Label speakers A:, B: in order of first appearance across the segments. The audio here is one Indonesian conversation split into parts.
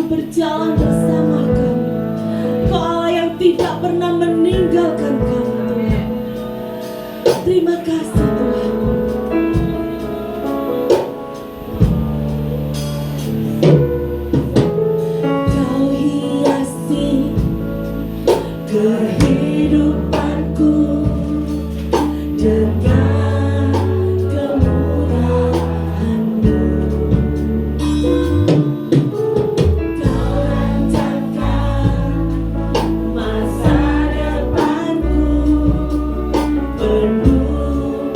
A: berjalan bersama kami. Kau Allah yang tidak pernah meninggalkan kami, Tuhan. Terima kasih Tuhan. Kau hiasi kehidupanku dengan kemurahan-Mu. Kau rancangkan masa depanku penuh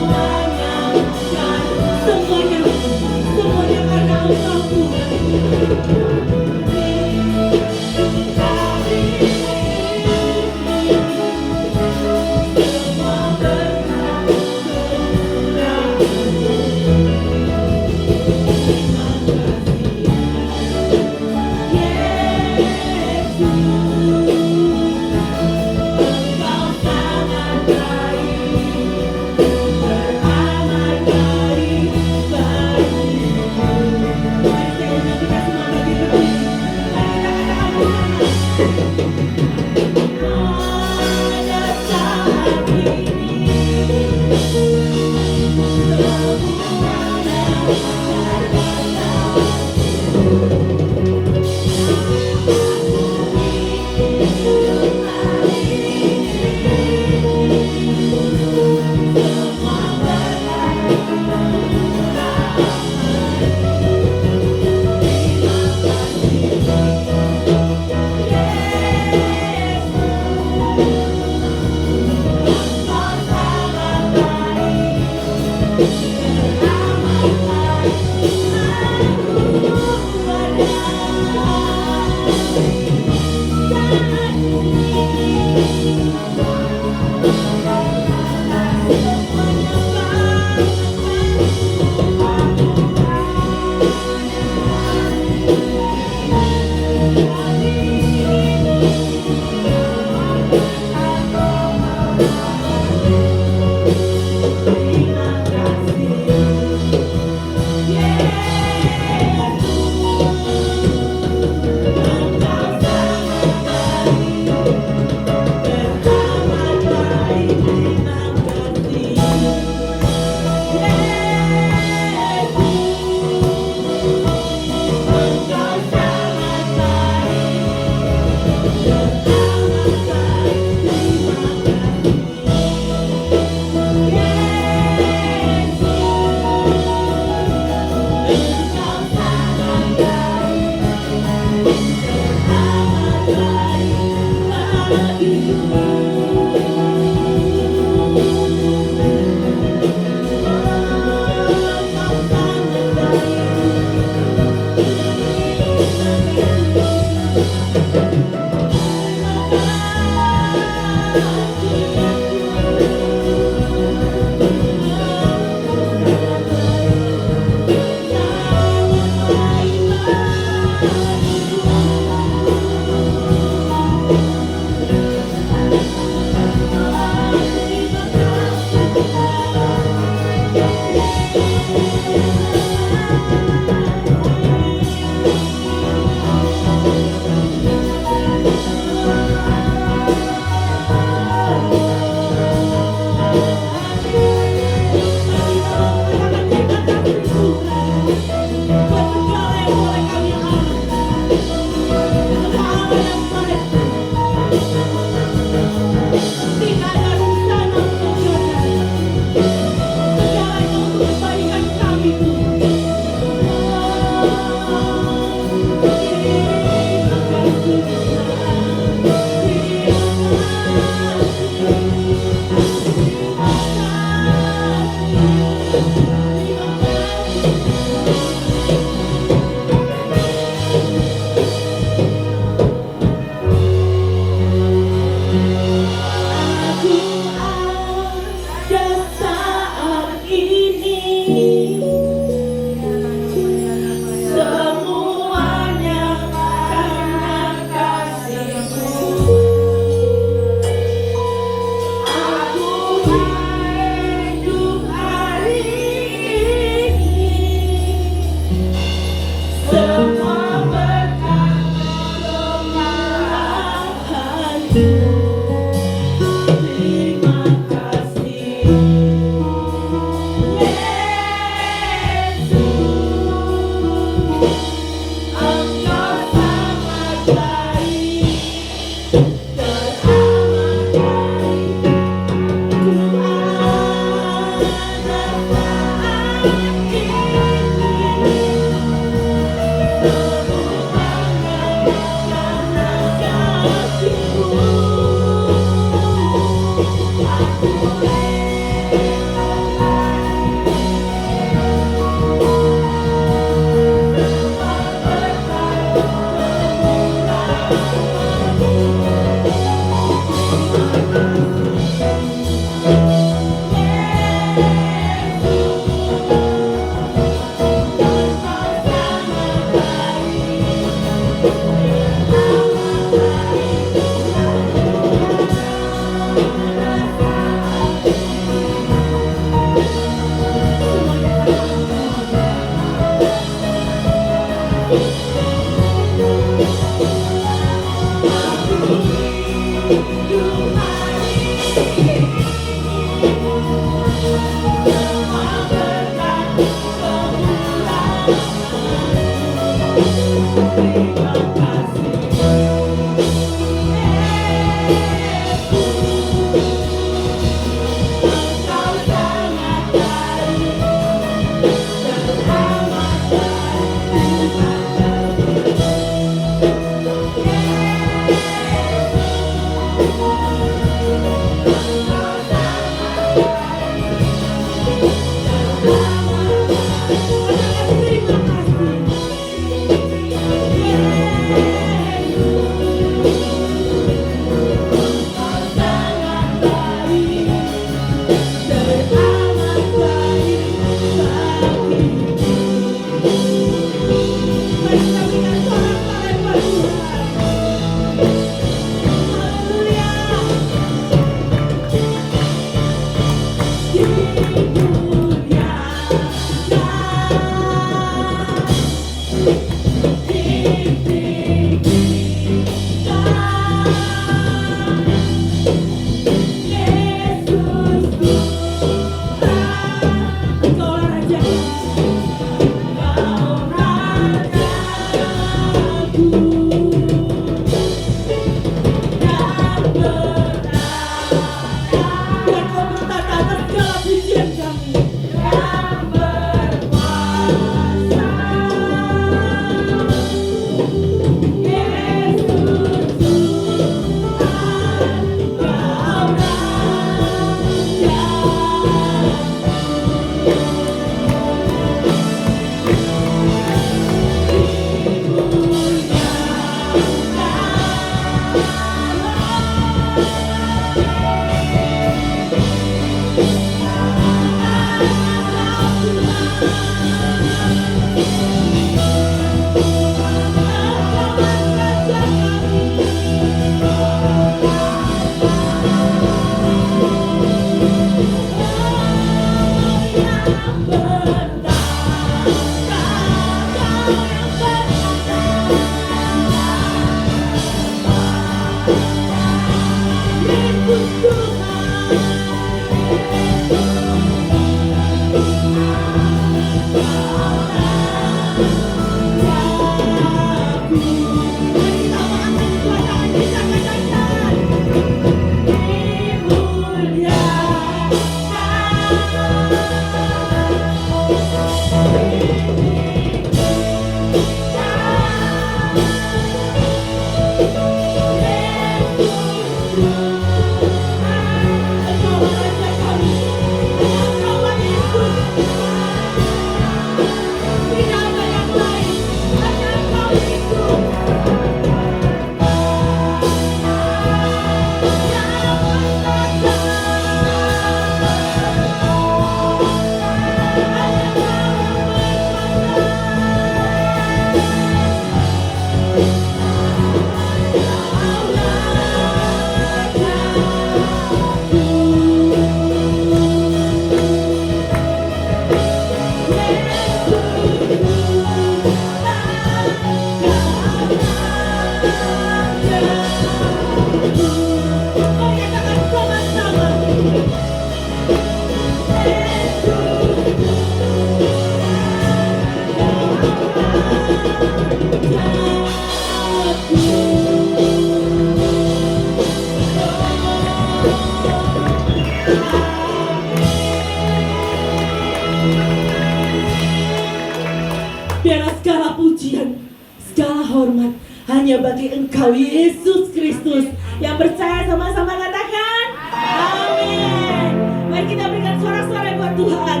A: hanya bagi Engkau Yesus Kristus. Yang percaya sama-sama katakan amin. Mari kita berikan suara-suara buat Tuhan.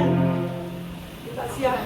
A: Kita siap.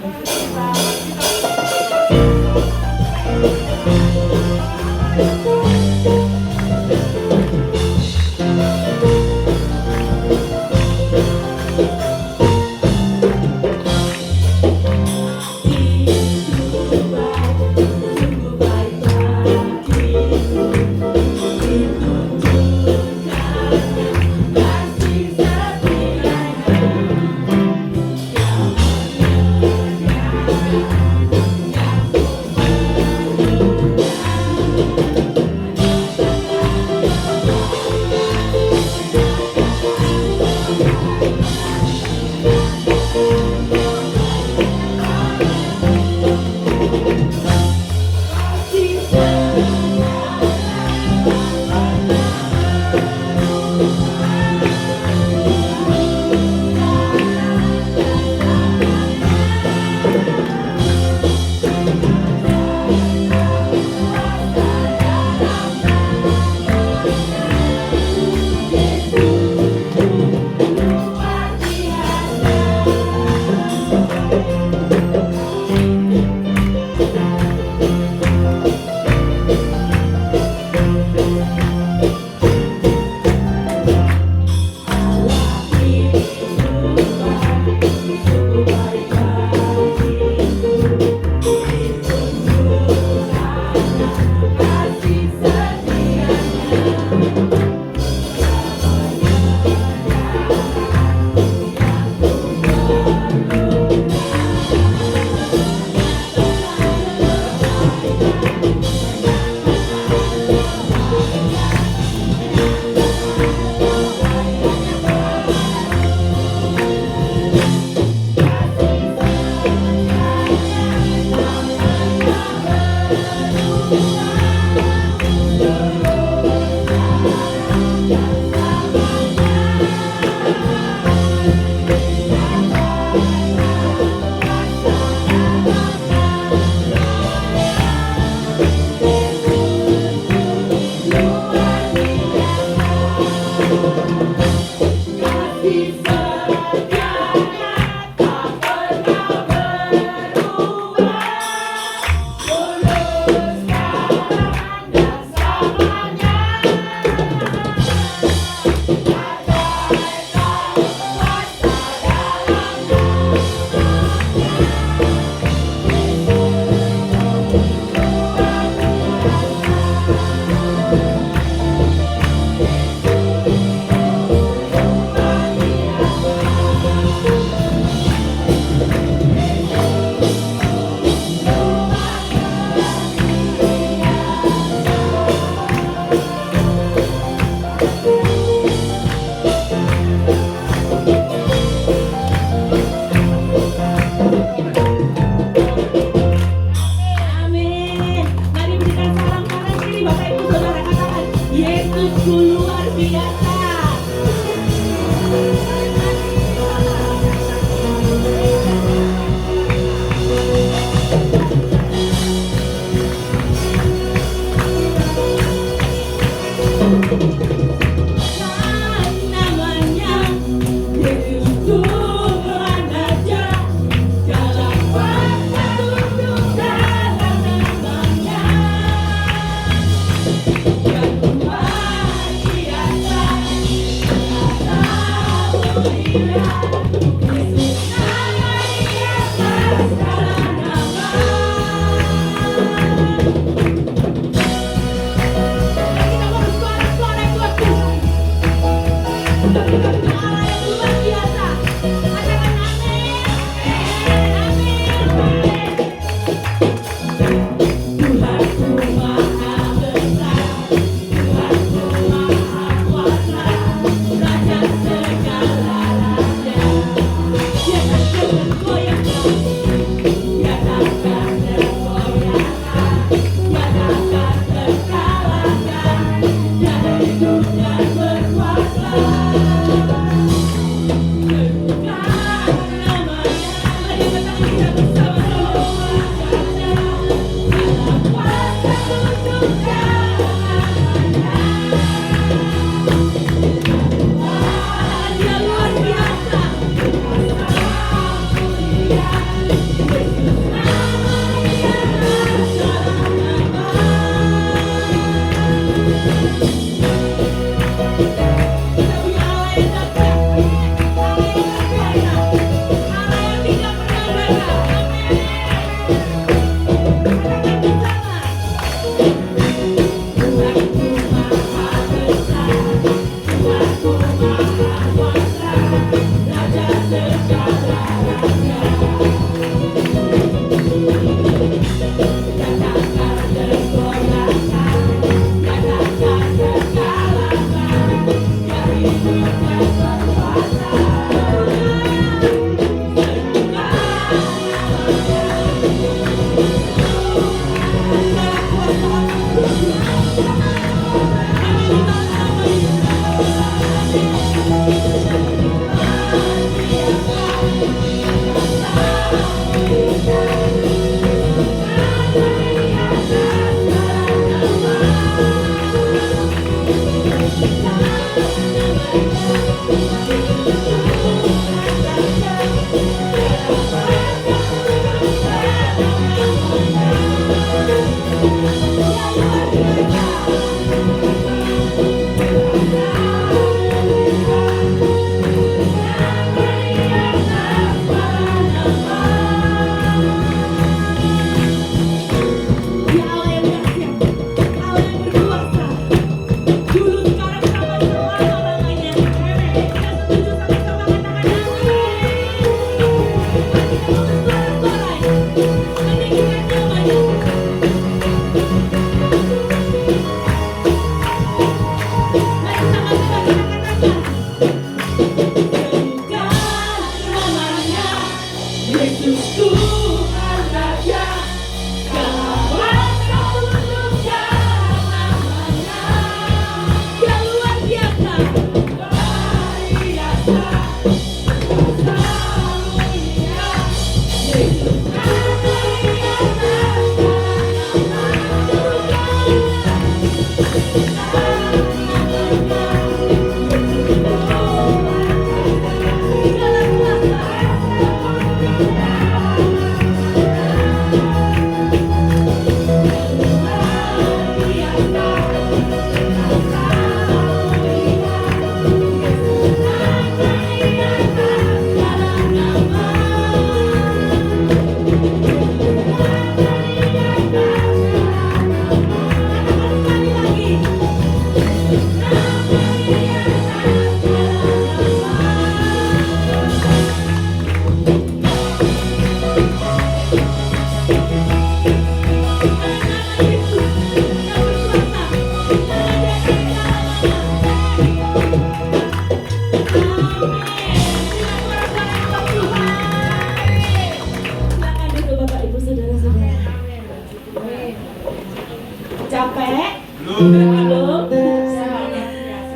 A: Belum?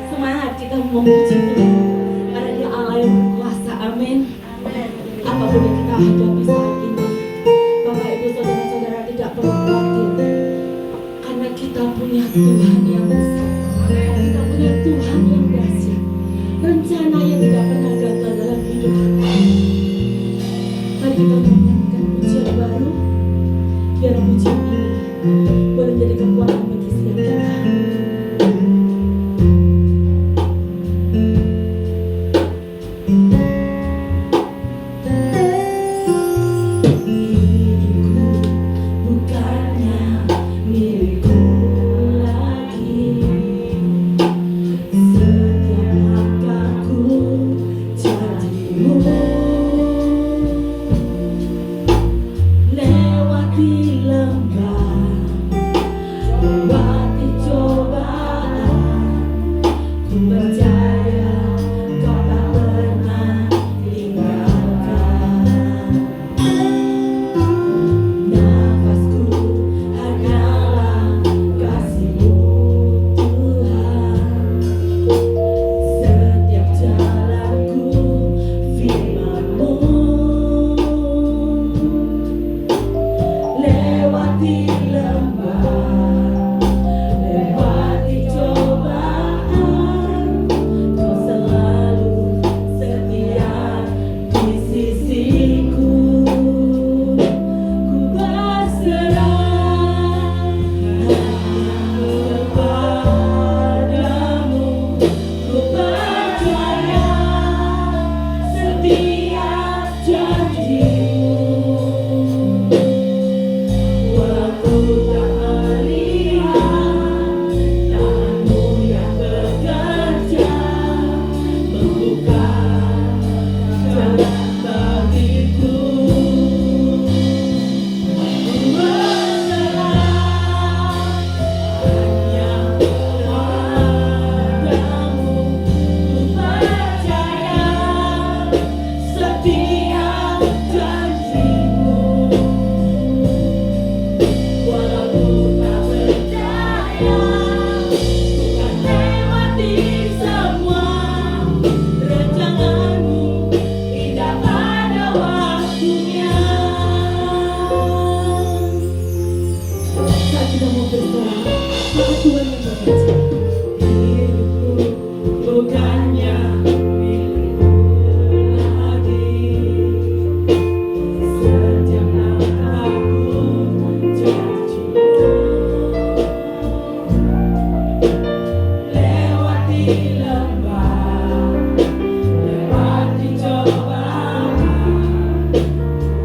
A: Semangat kita memuji Tuhan karena Dia Allah yang berkuasa. Amin. Apapun yang kita hadapi saat ini, Bapak Ibu Saudara-saudara tidak perlu khawatir, karena kita punya Tuhan yang besar, kita punya Tuhan yang dahsyat, rencana yang tidak pernah gagal dalam hidup kita. Mari kita menyanyikan pujian baru, biar pujian ini boleh menjadi kekuatan bagi setiap kita.
B: Lewati lembah, lewati
A: Saat Tuhan yang bekerja, hidupku bukannya milikku lagi. Setiap langkahku jatuh, lewati lembah, lewati cobaan,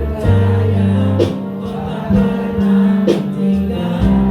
A: percaya kau tak pernah tinggalkan.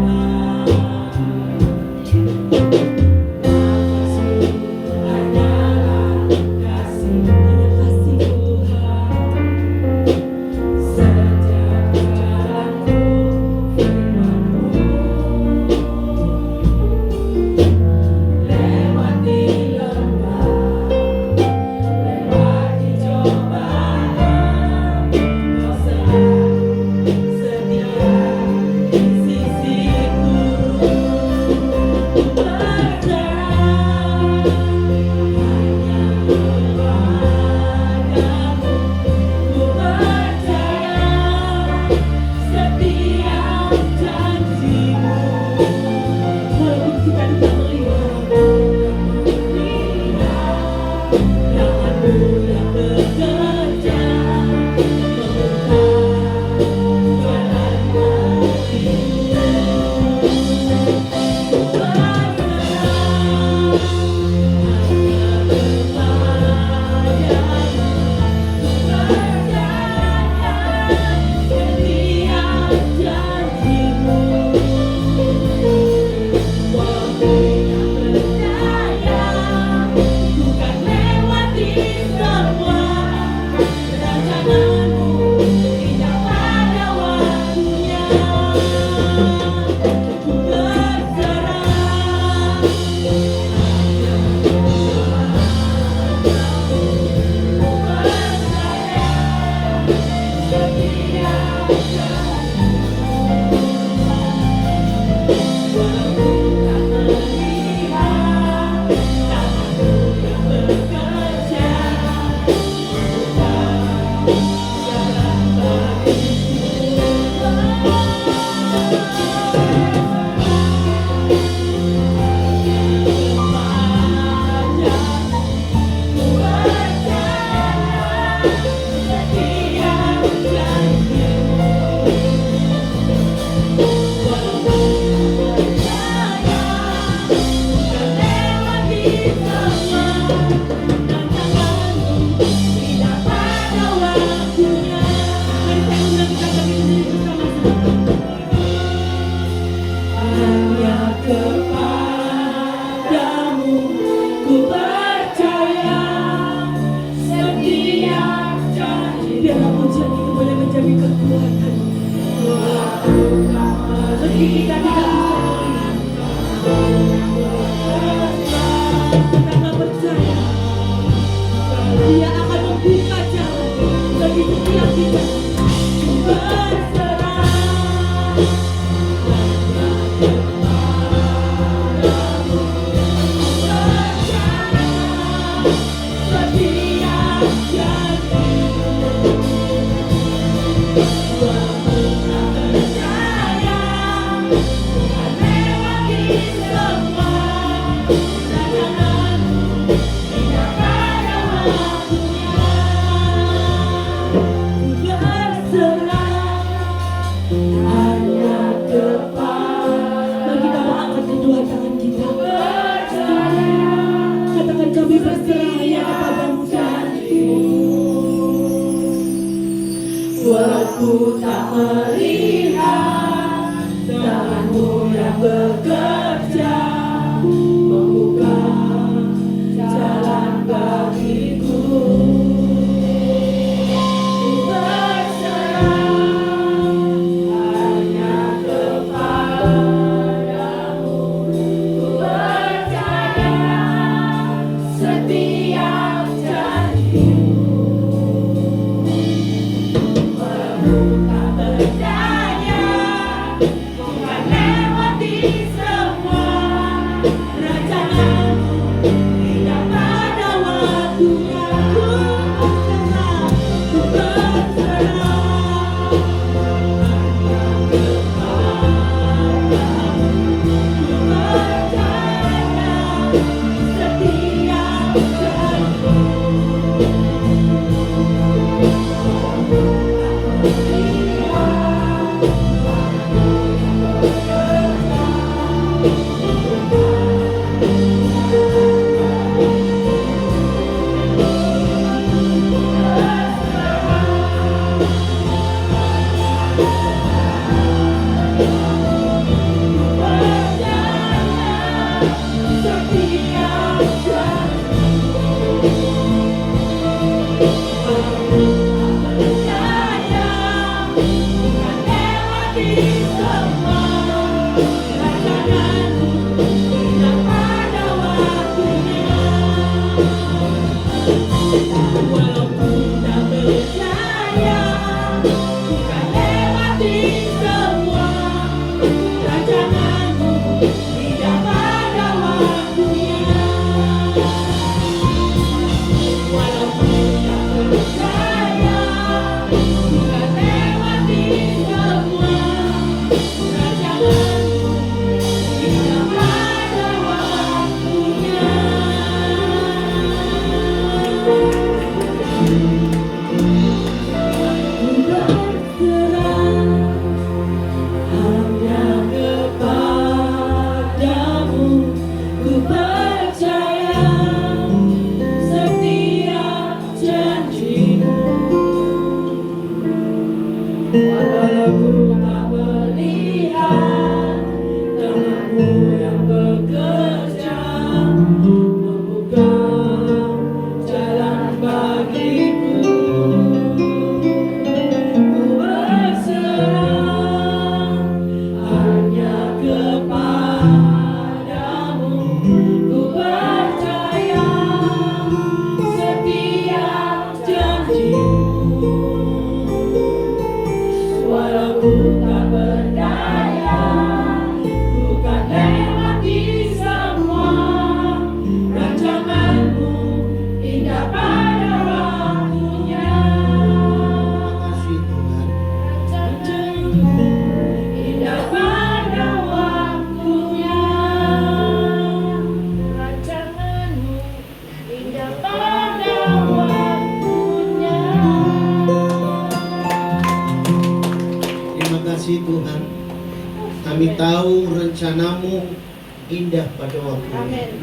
B: indah pada waktunya.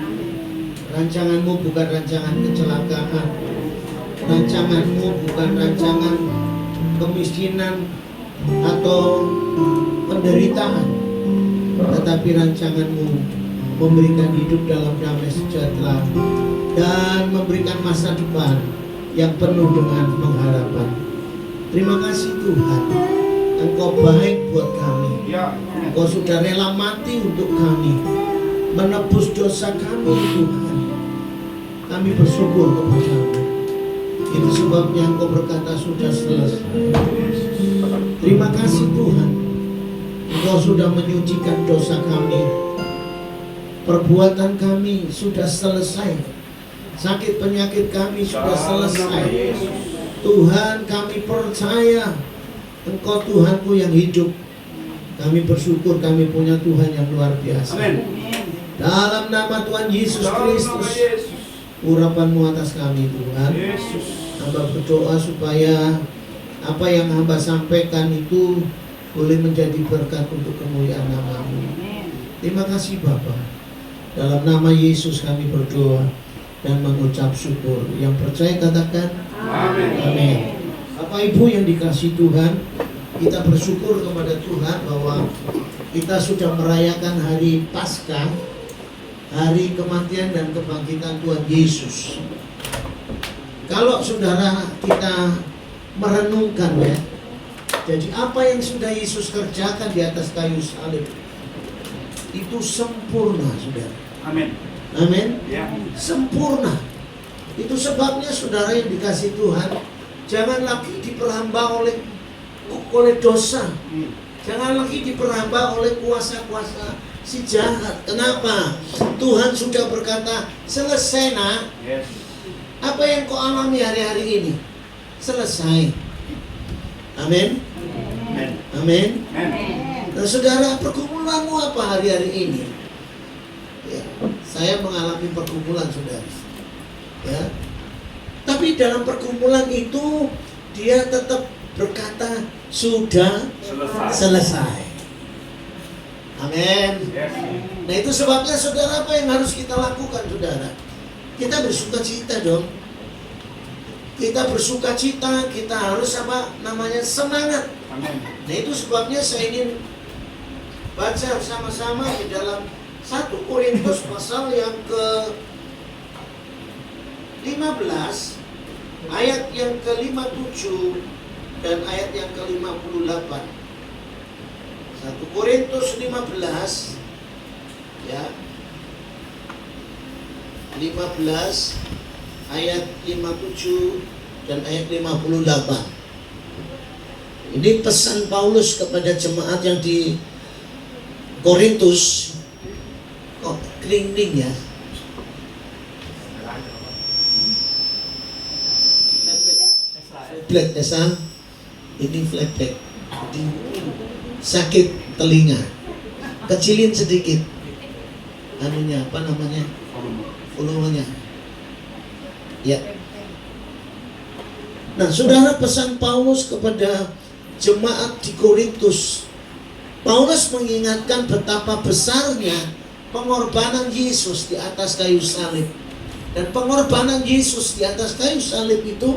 B: Rancanganmu bukan rancangan kecelakaan, rancanganmu bukan rancangan kemiskinan atau penderitaan, tetapi rancanganmu memberikan hidup dalam damai sejahtera dan memberikan masa depan yang penuh dengan pengharapan. Terima kasih Tuhan, Engkau baik buat kami. Engkau sudah rela mati untuk kami, menebus dosa kami Tuhan. Kami bersyukur kepada-Mu. Itu sebabnya Engkau berkata sudah selesai. Terima kasih Tuhan, Engkau sudah menyucikan dosa kami. Perbuatan kami sudah selesai. Sakit penyakit kami sudah selesai. Tuhan, kami percaya Engkau Tuhanku yang hidup. Kami bersyukur kami punya Tuhan yang luar biasa. Dalam nama Tuhan Yesus Kristus, urapan-Mu atas kami Tuhan. Hamba berdoa supaya apa yang hamba sampaikan itu boleh menjadi berkat untuk kemuliaan nama-Mu. Terima kasih Bapa. Dalam nama Yesus kami berdoa dan mengucap syukur. Yang percaya katakan amin. Bapak Ibu yang dikasihi Tuhan, kita bersyukur kepada Tuhan bahwa kita sudah merayakan hari Paskah, hari kematian dan kebangkitan Tuhan Yesus. Kalau saudara kita merenungkan ya, jadi apa yang sudah Yesus kerjakan di atas kayu salib itu sempurna, saudara.
C: Amin.
B: Amin.
C: Ya.
B: Sempurna. Itu sebabnya saudara yang dikasihi Tuhan, jangan lagi diperhamba oleh dosa. Jangan lagi diperhamba oleh kuasa-kuasa si jahat. Kenapa? Tuhan sudah berkata, selesai nak.
C: Yes.
B: Apa yang kau alami hari-hari ini selesai. Amin.
C: Amin.
B: Amin.
C: Amin.
B: Nah saudara, pergumulanmu apa hari-hari ini? Ya, saya mengalami pergumulan saudara. Ya. Tapi dalam pergumulan itu dia tetap berkata sudah selesai. Amin.
C: Yes.
B: Nah itu sebabnya saudara, apa yang harus kita lakukan saudara? Kita bersuka cita dong. Kita bersuka cita, kita harus apa namanya, semangat.
C: Amin.
B: Nah itu sebabnya saya ingin baca sama-sama di dalam 1 Korintus pasal yang ke-15 ayat yang ke-57 dan ayat yang ke-58. 1 Korintus 15 ya, 15 ayat 57 dan ayat 58. Ini pesan Paulus kepada jemaat yang di Korintus. Kok kering-kering ya? Flashback desa. Ini flashback. Jadi sakit telinga. Kecilin sedikit. Anunya apa namanya? Volumenya. Ya. Nah, saudara, pesan Paulus kepada jemaat di Korintus. Paulus mengingatkan betapa besarnya pengorbanan Yesus di atas kayu salib. Dan pengorbanan Yesus di atas kayu salib itu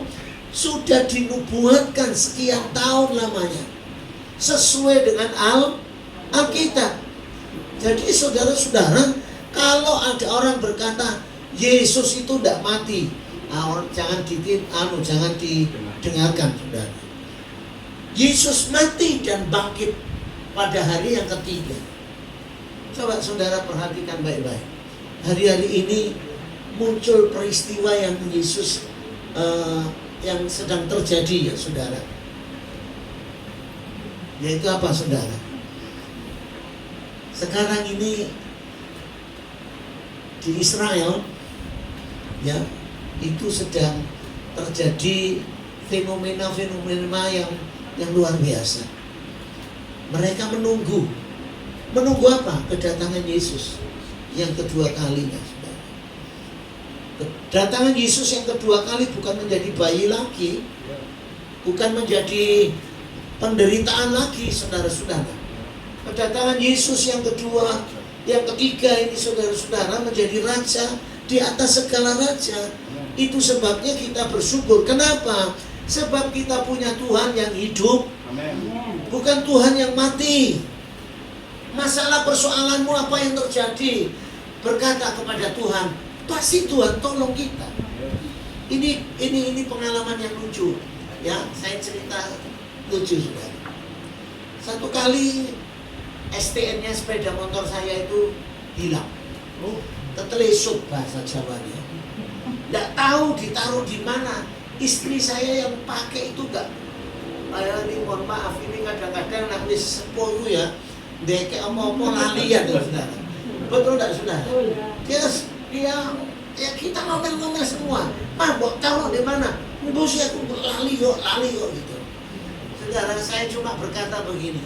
B: sudah dinubuatkan sekian tahun lamanya, sesuai dengan Alkitab. Jadi saudara-saudara, kalau ada orang berkata Yesus itu tidak mati, jangan didengarkan saudara. Yesus mati dan bangkit pada hari yang ketiga. Coba saudara perhatikan baik-baik. Hari-hari ini muncul peristiwa yang Yesus yang sedang terjadi ya saudara. Yaitu apa saudara? Sekarang ini di Israel ya, itu sedang terjadi fenomena-fenomena yang luar biasa. Mereka menunggu apa? Kedatangan Yesus yang kedua kalinya. Kedatangan Yesus yang kedua kali bukan menjadi bayi lagi, bukan menjadi penderitaan lagi, saudara-saudara. Kedatangan Yesus yang kedua Yang ketiga ini saudara-saudara, menjadi raja di atas segala raja. Itu sebabnya kita bersyukur. Kenapa? Sebab kita punya Tuhan yang hidup, bukan Tuhan yang mati. Masalah persoalanmu apa yang terjadi, berkata kepada Tuhan, pasti Tuhan tolong kita. Ini pengalaman yang lucu. Ya, saya cerita lucu sudah. Satu kali STN-nya sepeda motor saya itu hilang. Tetelesuk bahasa Jawanya. Nggak tahu ditaruh di mana. Istri saya yang pakai itu enggak. Ini mohon maaf, ini kadang-kadang nanti sesepuh itu ya, deke apa-apa lalian ya saudara. Betul enggak saudara? Dia ya kita ngomel-ngomel semua. Mbok taruh di mana? Bos aku lali kok gitu. Saudara, saya cuma berkata begini.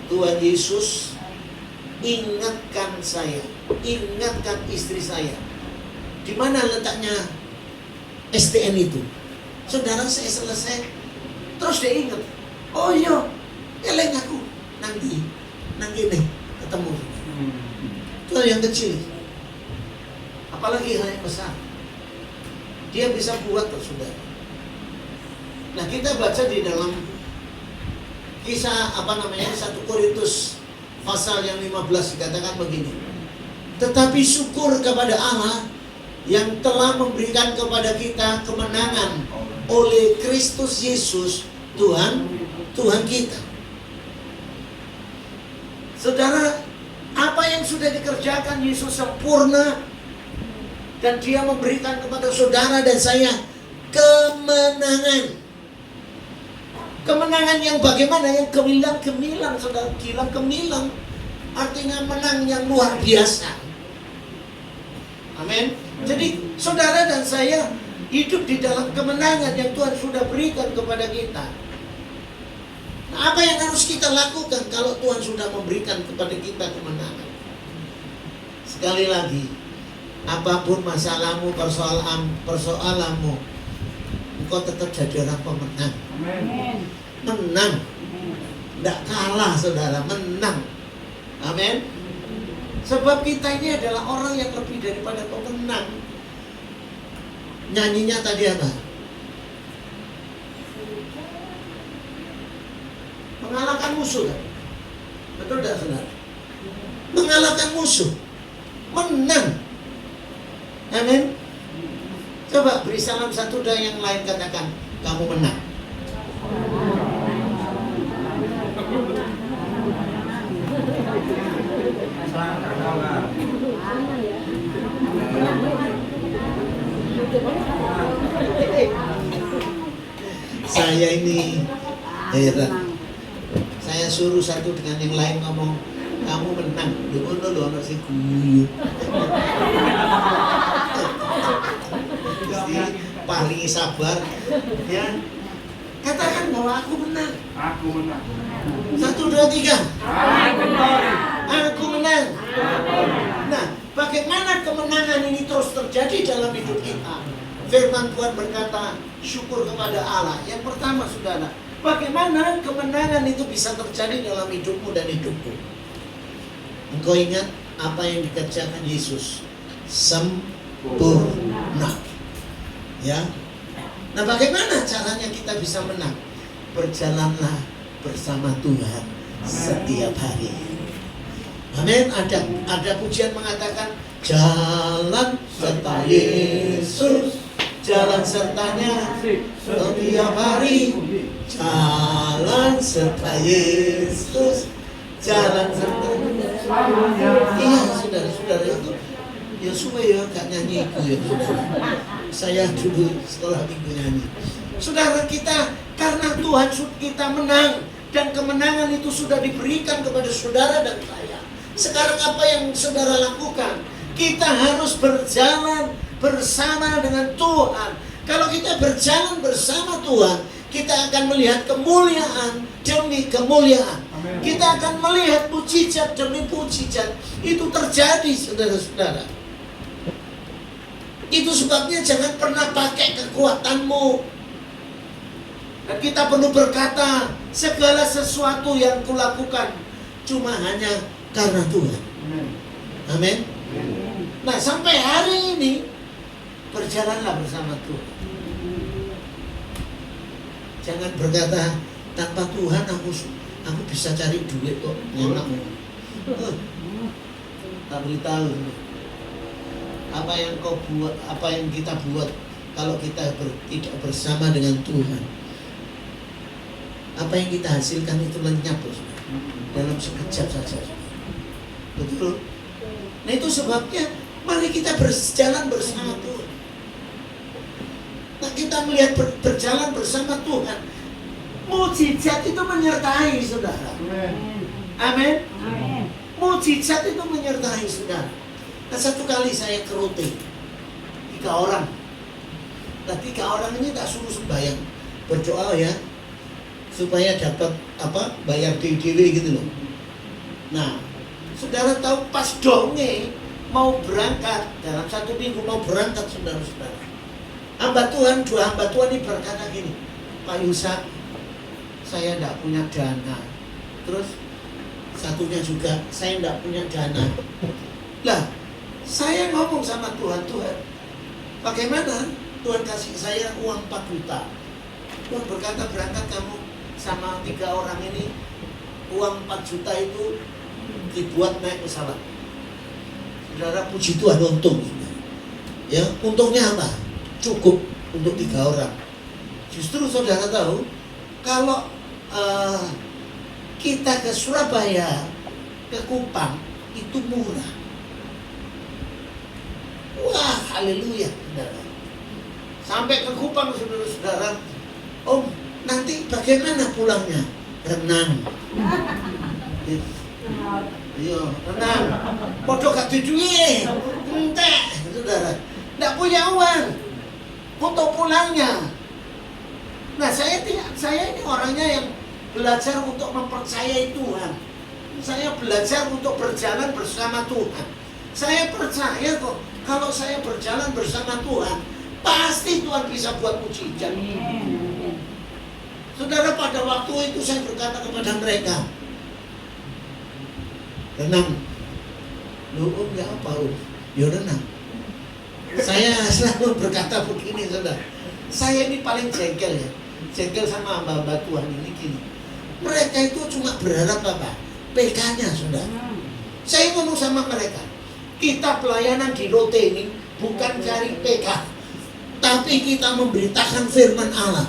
B: Tuhan Yesus, ingatkan saya, ingatkan istri saya. Di mana letaknya STN itu? Saudara, saya selesai, terus dia ingat. Oh iya, eleng aku nanti nih ketemu. Itu yang kecil. Apalagi hal yang besar. Dia bisa buat tuh saudara. Nah, kita baca di dalam kisah 1 Korintus pasal yang 15 dikatakan begini. Tetapi syukur kepada Allah yang telah memberikan kepada kita kemenangan oleh Kristus Yesus Tuhan kita. Saudara, apa yang sudah dikerjakan Yesus sempurna, dan Dia memberikan kepada saudara dan saya kemenangan. Kemenangan yang bagaimana? Yang gemilang-gemilang, saudara. Gilang gemilang artinya menang yang luar biasa. Amin. Jadi saudara dan saya hidup di dalam kemenangan yang Tuhan sudah berikan kepada kita. Nah, apa yang harus kita lakukan kalau Tuhan sudah memberikan kepada kita kemenangan? Sekali lagi, apapun masalahmu, persoalanmu, engkau tetap jadi orang pemenang.
C: Amin.
B: Menang. Tidak kalah saudara, menang. Amin. Sebab kita ini adalah orang yang lebih daripada pemenang. Nyanyinya tadi apa? Mengalahkan musuh kan? Betul tidak saudara? Mengalahkan musuh, menang. Amin. Coba beri salam satu dan yang lain, katakan kamu menang. Saya ini heran. Saya suruh satu dengan yang lain ngomong kamu menang. Ngono lho ana sing guyu. Paling sabar ya. Katakan bahwa aku menang.
C: Aku menang.
B: 1, 2, 3. Aku menang. Nah, bagaimana kemenangan ini terus terjadi dalam hidup kita? Firman Tuhan berkata, syukur kepada Allah. Yang pertama saudara, bagaimana kemenangan itu bisa terjadi dalam hidupmu dan hidupku? Engkau ingat apa yang dikerjakan Yesus? Sempurna. Ya. Nah, bagaimana caranya kita bisa menang? Berjalanlah bersama Tuhan setiap hari. Amin. Ada pujian mengatakan jalan serta Yesus, jalan sertanya setiap hari. Jalan serta Yesus, jalan sertanya. Iya, saudara-saudara itu ya supaya gak nyanyi itu ya saudara. Saya dulu sekolah minggu nyanyi. Saudara, kita karena Tuhan kita menang, dan kemenangan itu sudah diberikan kepada saudara dan saya. Sekarang apa yang saudara lakukan? Kita harus berjalan bersama dengan Tuhan. Kalau kita berjalan bersama Tuhan, kita akan melihat kemuliaan demi kemuliaan.
C: Amen.
B: Kita akan melihat mujizat demi mujizat. Itu terjadi saudara-saudara. Itu sebabnya jangan pernah pakai kekuatanmu. Dan kita perlu berkata, segala sesuatu yang kulakukan cuma hanya karena Tuhan. Amin. Nah, sampai hari ini berjalanlah bersama Tuhan. Jangan berkata tanpa Tuhan aku bisa cari duit kok, enak. Tak beritahu apa yang kau buat, apa yang kita buat kalau kita tidak bersama dengan Tuhan. Apa yang kita hasilkan itu lenyap dalam sekejap saja. Betul. Nah, itu sebabnya mari kita berjalan bersama Tuhan. Nah, kita melihat berjalan bersama Tuhan, mukjizat itu menyertai saudara. Amin. Mukjizat itu menyertai saudara. Nah, satu kali saya ke rute 3 orang. Nah, 3 orang ini tak suruh sembahyang, berdoa ya, supaya dapat bayar DDW gitu loh. Nah, saudara tahu pas donge mau berangkat, dalam 1 minggu mau berangkat saudara-saudara, hamba Tuhan, 2 hamba Tuhan ini berkata gini, Pak Yusak, saya tidak punya dana. Terus satunya juga, saya tidak punya dana. Lah, saya ngomong sama Tuhan, Tuhan, bagaimana Tuhan kasih saya uang 4 juta. Tuhan berkata, berangkat kamu sama 3 orang ini, uang 4 juta itu dibuat naik pesawat. Saudara, puji Tuhan, untung. Ya, untungnya apa? Cukup untuk 3 orang. Justru saudara tahu, kalau kita ke Surabaya, ke Kupang, itu murah. Wah, haleluya, saudara. Sampai ke Kupang, saudara-saudara, Om, nanti bagaimana pulangnya? Renang. Iya, renang. Podo gak duit. Entek, saudara. Nggak punya uang untuk pulangnya. Nah, saya ini orangnya yang belajar untuk mempercayai Tuhan. Saya belajar untuk berjalan bersama Tuhan. Saya percaya kok, kalau saya berjalan bersama Tuhan, pasti Tuhan bisa buat mujizat. Saudara, pada waktu itu saya berkata kepada mereka, renang. Lu ya apa? Ya renang. Saya selalu berkata begini, saudara. Saya ini paling jengkel ya. Jengkel sama hamba-hamba Tuhan ini gini. Mereka itu cuma berharap apa? PK-nya, saudara. Saya ngomong sama mereka, kita pelayanan di Rote ini bukan cari PK, tapi kita memberitakan firman Allah.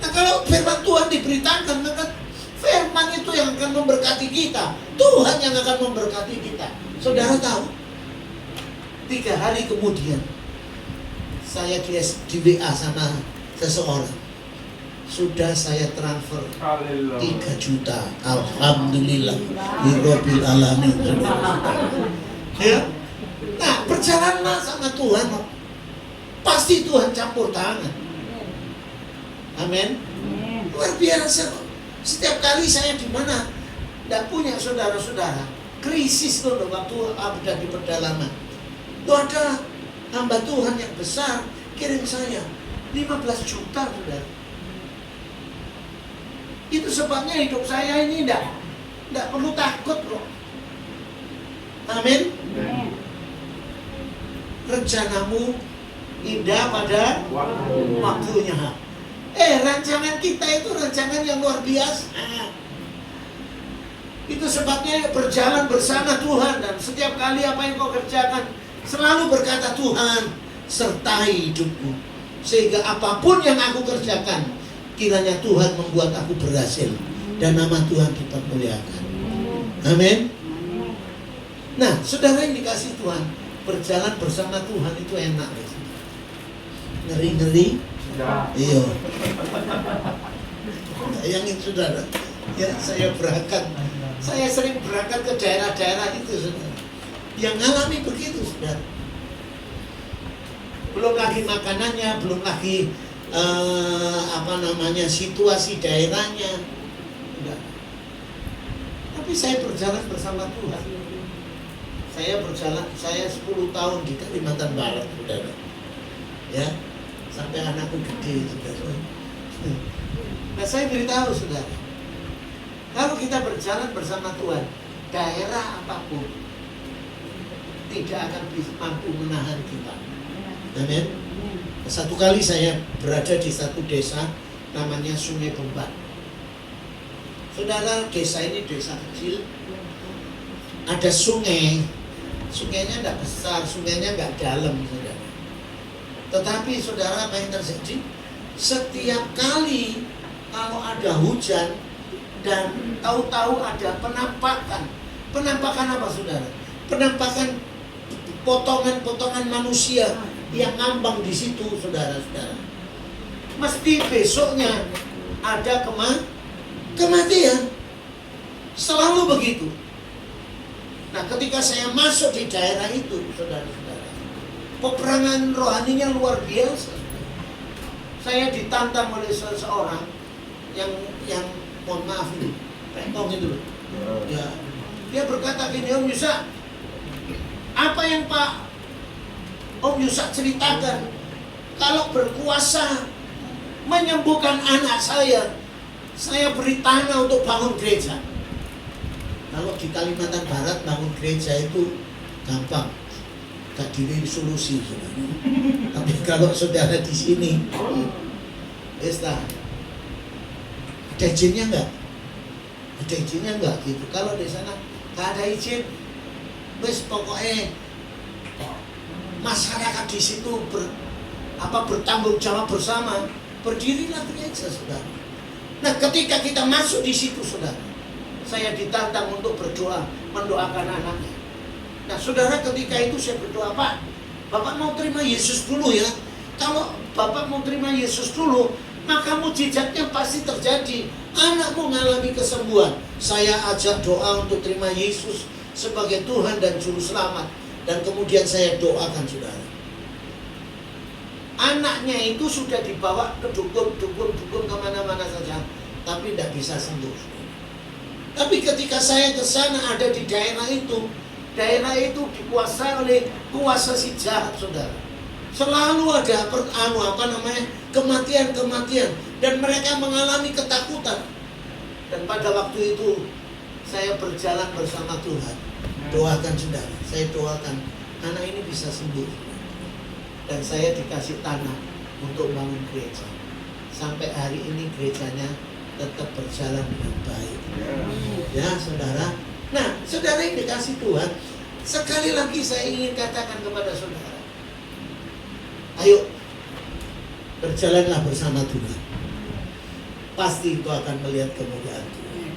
B: Nah, kalau firman Tuhan diberitakan, maka firman itu yang akan memberkati kita. Tuhan yang akan memberkati kita. Saudara tahu, 3 hari kemudian saya di WA sama seseorang, sudah saya transfer 3 juta. Alhamdulillah Rabbil alamin. Ya. Nah, berjalanlah sama Tuhan, pasti Tuhan campur tangan. Amin. Luar biasa. Setiap kali saya di mana tidak punya saudara-saudara, krisis loh waktu ada di pedalaman. Itu ada hamba Tuhan yang besar kirim saya 15 juta, saudara. Itu sebabnya hidup saya ini tidak perlu takut loh. Amin. Rencanamu indah pada waktunya. Rancangan kita itu rancangan yang luar biasa. Itu sebabnya berjalan bersama Tuhan, dan setiap kali apa yang kau kerjakan, selalu berkata, Tuhan sertai hidupku, sehingga apapun yang aku kerjakan, kiranya Tuhan membuat aku berhasil dan nama Tuhan dipermuliakan. Amin. Nah, saudara yang dikasih Tuhan, berjalan bersama Tuhan itu enak. Ngeri-ngeri. Iya. Bayangin saudara, ya saya berangkat. Saya sering berangkat ke daerah-daerah itu, saudara, yang ngalami begitu, saudara. Belum lagi makanannya, belum lagi situasi daerahnya. Enggak. Tapi saya berjalan bersama Tuhan. Saya 10 tahun di Kalimantan Barat, saudara. Ya, sampai anakku gede, saudara. Nah, saya beritahu saudara, kalau kita berjalan bersama Tuhan, daerah apapun, tidak akan mampu menahan kita. Amin. Satu kali saya berada di satu desa namanya Sungai Bemban. Saudara, desa ini desa kecil. Ada sungai. Sungainya tidak besar, sungainya nggak dalam, saudara. Tetapi saudara, apa yang terjadi? Setiap kali kalau ada hujan dan tahu-tahu ada penampakan. Penampakan apa, saudara? Penampakan potongan-potongan manusia yang ngambang di situ, saudara-saudara. Mesti besoknya ada kematian. Selalu begitu. Nah, ketika saya masuk di daerah itu, saudara-saudara, peperangan rohaninya luar biasa. Saya ditantang oleh seseorang yang mohon maaf ini, pentong itu. Ya, dia berkata gini, Om Yusak, apa yang Pak Om Yusak ceritakan? Kalau berkuasa menyembuhkan anak saya beri tanah untuk bangun gereja. Kalau di Kalimantan Barat bangun gereja itu gampang, tak diri solusi, saudara. Tapi kalau saudara di sini, ada izinnya enggak? Ada izinnya enggak gitu? Kalau di sana nggak ada izin, wes pokoknya masyarakat di situ bertanggung jawab bersama, berdirilah gereja, saudara. Nah, ketika kita masuk di situ, saudara, saya ditantang untuk berdoa, mendoakan anaknya. Nah, saudara, ketika itu saya berdoa, Pak, Bapak mau terima Yesus dulu ya. Kalau Bapak mau terima Yesus dulu, maka mukjizatnya pasti terjadi. Anakmu mengalami kesembuhan. Saya ajak doa untuk terima Yesus sebagai Tuhan dan Juru Selamat. Dan kemudian saya doakan, saudara. Anaknya itu sudah dibawa ke dukun kemana-mana saja, tapi tidak bisa sembuh. Tapi ketika saya ke sana, ada di daerah itu dikuasai oleh kuasa si jahat, saudara. Selalu ada kematian, dan mereka mengalami ketakutan. Dan pada waktu itu saya berjalan bersama Tuhan. Doakan, saudara. Saya doakan anak ini bisa sembuh. Dan saya dikasih tanah untuk bangun gereja. Sampai hari ini gerejanya tetap berjalan dengan baik. Ya, saudara. Nah, saudara yang dikasih Tuhan, sekali lagi saya ingin katakan kepada saudara, ayo berjalanlah bersama Tuhan. Pasti itu akan melihat kemuliaan Tuhan.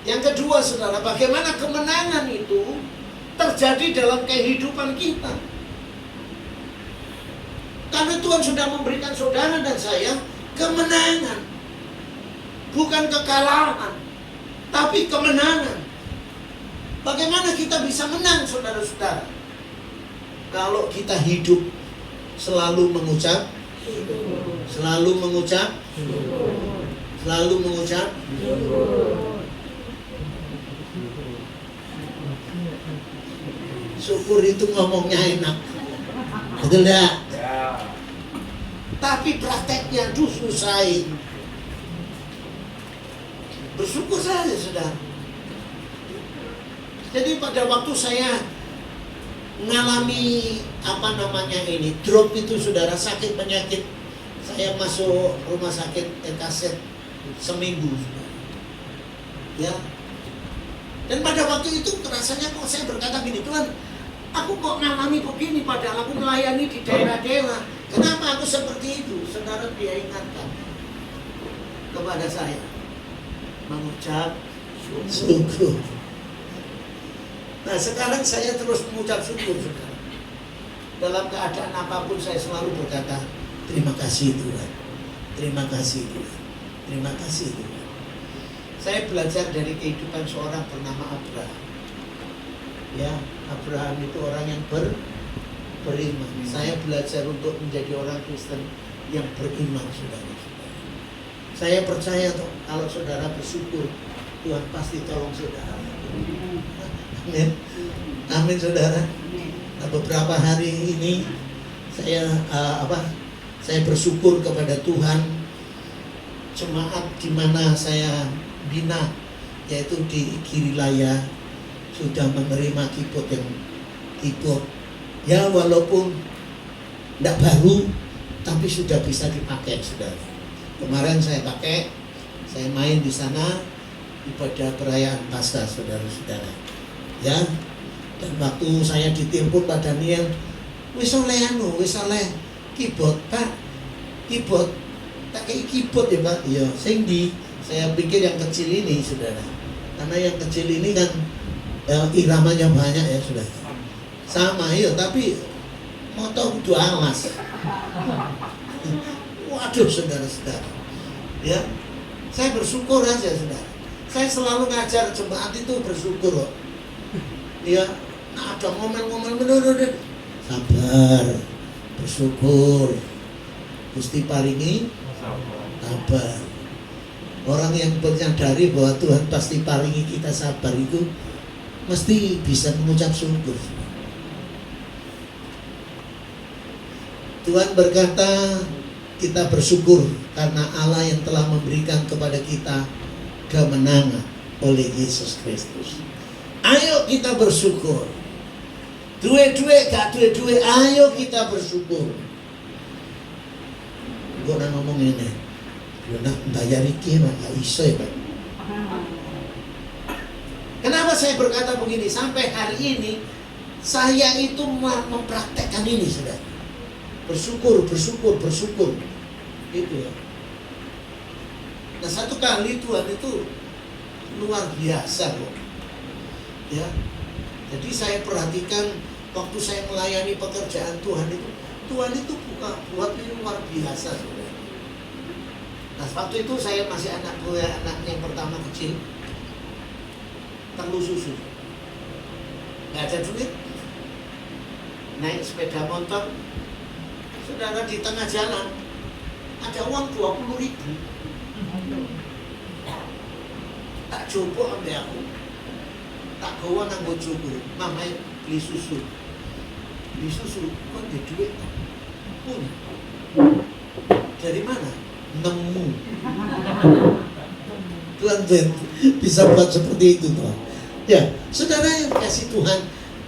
B: Yang kedua, saudara, bagaimana kemenangan itu terjadi dalam kehidupan kita. Karena Tuhan sudah memberikan saudara dan saya kemenangan. Bukan kekalahan, tapi kemenangan. Bagaimana kita bisa menang, saudara-saudara? Kalau kita hidup selalu mengucap, syukur itu ngomongnya enak, betul enggak? Tapi prakteknya susah. Bersyukur saja, saudara. Jadi pada waktu saya mengalami drop itu, saudara, sakit penyakit, saya masuk rumah sakit Ekaset seminggu, saudara. Ya. Dan pada waktu itu rasanya kok saya berkata gini, Tuhan, aku kok ngalami begini padahal aku melayani di daerah-daerah. Kenapa aku seperti itu? Saudara, dia ingatkan kepada saya mengucap syukur. Nah, sekarang saya terus mengucap syukur, saudara. Dalam keadaan apapun saya selalu berkata, terima kasih Tuhan, terima kasih Tuhan, terima kasih Tuhan. Saya belajar dari kehidupan seorang bernama Abraham. Ya, Abraham itu orang yang beriman. Saya belajar untuk menjadi orang Kristen yang beriman, saudara. Saya percaya toh, kalau saudara bersyukur, Tuhan pasti tolong saudara. Amin. Amin, saudara. Nah, beberapa hari ini saya bersyukur kepada Tuhan. Jemaat di mana saya bina, yaitu di Kirilaya, sudah menerima kibot yang keyboard. Ya walaupun tidak baru, tapi sudah bisa dipakai, saudara. Kemarin saya pakai, saya main di sana ibadah perayaan Paskah, saudara-saudara. Ya, dan waktu saya ditelepon Pak Daniel, wis oleh keyboard, Pak. Keyboard. Tak kayak keyboard ya, Pak. Iya, sing di. Saya pikir yang kecil ini, saudara. Karena yang kecil ini kan iramanya banyak ya, saudara. Sama ya, tapi motor kudu alas. Waduh, saudara-saudara. Ya, saya bersyukur aja, saudara. Saya selalu ngajar jemaat itu bersyukur kok. Ya, ada momen-momen menurut sabar, bersyukur. Gusti paringi sabar. Orang yang menyadari bahwa Tuhan pasti paringi kita sabar itu mesti bisa mengucap syukur. Tuhan berkata, kita bersyukur karena Allah yang telah memberikan kepada kita kemenangan oleh Yesus Kristus. Ayo kita bersyukur. Duwe-duwe gak duwe-duwe, ayo kita bersyukur. Gue udah ngomong ini, gue nak bayar iki mah gak iso ya, Pak. Kenapa saya berkata begini? Sampai hari ini saya itu mempraktekkan ini, saudara. Bersyukur. Gitu ya. Nah, satu kali Tuhan itu luar biasa kok. Ya. Jadi saya perhatikan waktu saya melayani pekerjaan Tuhan itu buat ini luar biasa, saudara. Nah, waktu itu saya masih anak yang pertama kecil, perlu susu, nggak ada duit, naik sepeda motor, saudara, di tengah jalan ada uang 20.000, tak coba ambil aku, tak gawa nang bojoku, mama beli susu, kok ada duit? Punya. Dari mana? Nemu. Tuhan bisa buat seperti itu, Tuhan. Ya, saudara yang kasih Tuhan,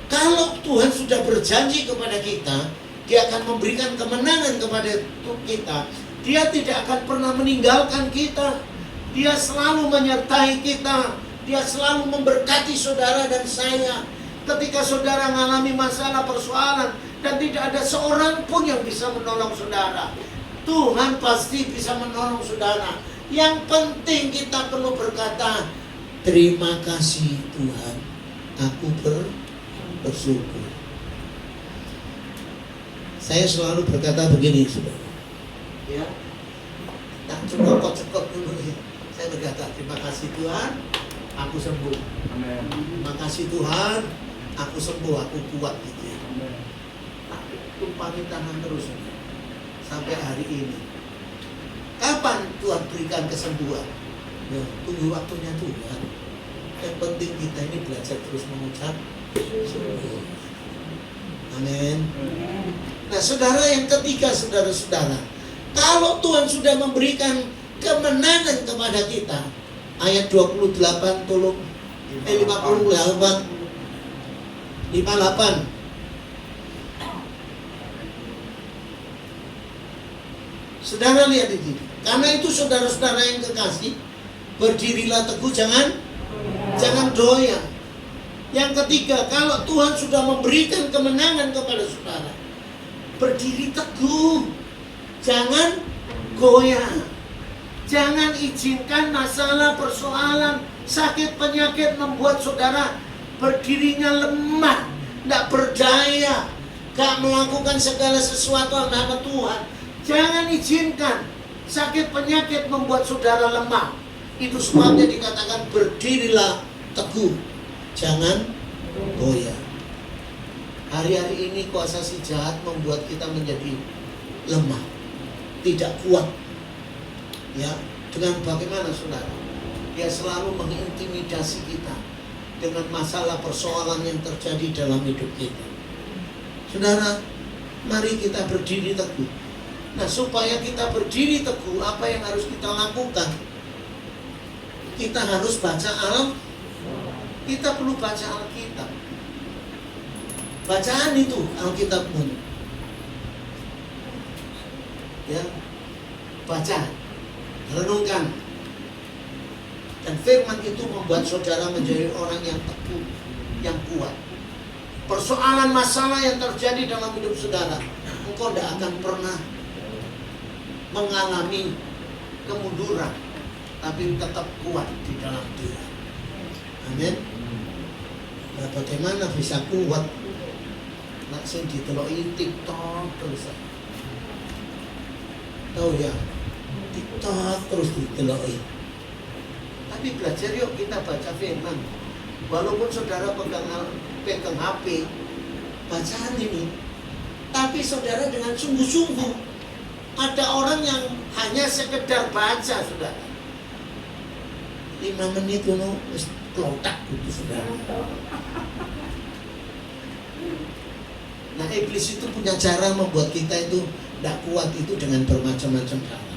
B: kalau Tuhan sudah berjanji kepada kita, Dia akan memberikan kemenangan kepada kita. Dia tidak akan pernah meninggalkan kita. Dia selalu menyertai kita. Dia selalu memberkati saudara dan saya. Ketika saudara mengalami masalah persoalan dan tidak ada seorang pun yang bisa menolong saudara, Tuhan pasti bisa menolong saudara. Yang penting kita perlu berkata, terima kasih Tuhan, aku bersyukur. Saya selalu berkata begini, saudara. Ya, tak cekok dulu. Saya berkata, terima kasih Tuhan, aku sembuh. Amen. Terima kasih Tuhan, aku sembuh, aku kuat gitu ya. Tapi tumpangi tangan terus sampai hari ini. Kapan Tuhan berikan kesembuhan? Ya, tunggu waktunya Tuhan. Yang penting kita ini belajar terus mengucap syukur. Amin. Nah, saudara yang ketiga, saudara-saudara, kalau Tuhan sudah memberikan kemenangan kepada kita, ayat 28 tolong 58. Saudara lihat ini. Karena itu saudara-saudara yang kekasih, berdirilah teguh, jangan doya. Yang ketiga, kalau Tuhan sudah memberikan kemenangan kepada saudara, berdiri teguh, jangan goyah. Jangan izinkan masalah, persoalan, sakit, penyakit membuat saudara berdirinya lemah, tidak berdaya, gak melakukan segala sesuatu dalam nama Tuhan. Jangan izinkan sakit penyakit membuat saudara lemah. Itu sebabnya dikatakan berdirilah teguh, jangan goyah. Hari-hari ini kuasa si jahat membuat kita menjadi lemah, tidak kuat. Ya, dengan bagaimana saudara? Dia selalu mengintimidasi kita dengan masalah persoalan yang terjadi dalam hidup kita. Saudara, mari kita berdiri teguh. Nah, supaya kita berdiri teguh, apa yang harus kita lakukan? Kita harus baca Alkitab. Kita perlu baca Alkitab. Bacaan itu Alkitabmu. Ya, baca, renungkan. Dan firman itu membuat saudara menjadi orang yang teguh, yang kuat. Persoalan masalah yang terjadi dalam hidup saudara, engkau tidak akan pernah mengalami kemunduran, tapi tetap kuat di dalam Dia. Amin. Nah, bagaimana bisa kuat? Nak sing diteloki TikTok terus. Tahu ya, TikTok terus diteloki. Tapi belajar yuk kita baca firman. Walaupun saudara pegang HP, bacaan ini, tapi saudara dengan sungguh-sungguh. Ada orang yang hanya sekedar baca, saudara. 5 menit itu kelotak gitu, saudara. Nah, iblis itu punya cara membuat kita itu tidak kuat itu dengan bermacam-macam cara.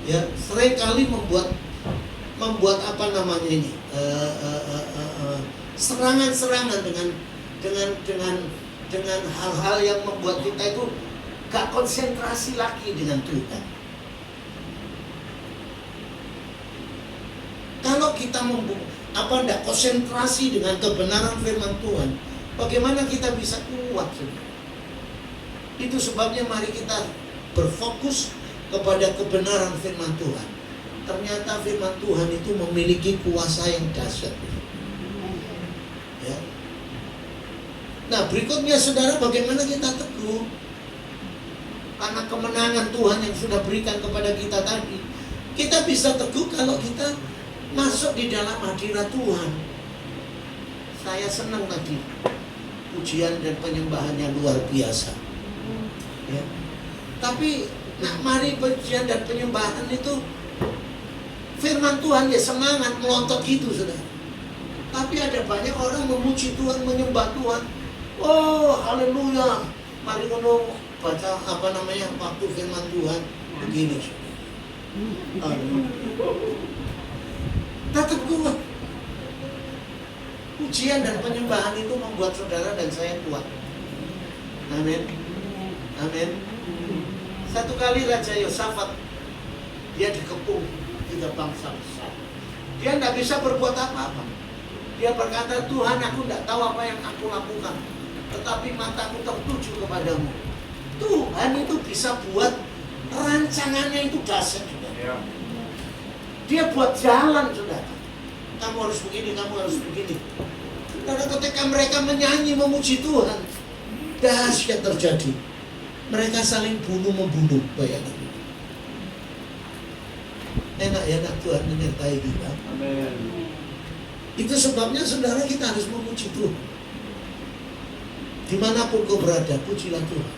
B: Ya, seringkali membuat apa namanya ini serangan-serangan dengan hal-hal yang membuat kita itu gak konsentrasi lagi dengan Tuhan. Kalau kita tidak konsentrasi dengan kebenaran firman Tuhan, bagaimana kita bisa kuat? Itu sebabnya mari kita berfokus kepada kebenaran firman Tuhan. Ternyata firman Tuhan itu memiliki kuasa yang dahsyat. Ya. Nah, berikutnya saudara, bagaimana kita teguh? Karena kemenangan Tuhan yang sudah berikan kepada kita tadi, kita bisa teguh kalau kita masuk di dalam hadirat Tuhan. Saya senang tadi pujian dan penyembahannya luar biasa. Ya. Tapi mari pujian dan penyembahan itu firman Tuhan ya semangat melontot gitu, saudara. Tapi ada banyak orang memuji Tuhan, menyembah Tuhan. Oh, haleluya. Mari ngono baca waktu firman Tuhan begini. Tetap kuat. Pujian dan penyembahan itu membuat saudara dan saya kuat. Amin. Amin. Satu kali Raja Yosafat, dia dikepung 3 bangsa besar. Dia tidak bisa berbuat apa-apa. Dia berkata, Tuhan, aku tidak tahu apa yang aku lakukan, tetapi mataku tertuju kepadamu. Tuhan itu bisa buat rancangannya itu dahsyat juga. Dia buat jalan, saudara. Kamu harus begini, kamu harus begini. Karena ketika mereka menyanyi memuji Tuhan, dahsyat terjadi. Mereka saling bunuh-membunuh, bayangkan. Enak ya, Tuhan menyertai kita.
C: Amin.
B: Itu sebabnya saudara kita harus memuji Tuhan. Dimanapun kau berada, pujilah Tuhan.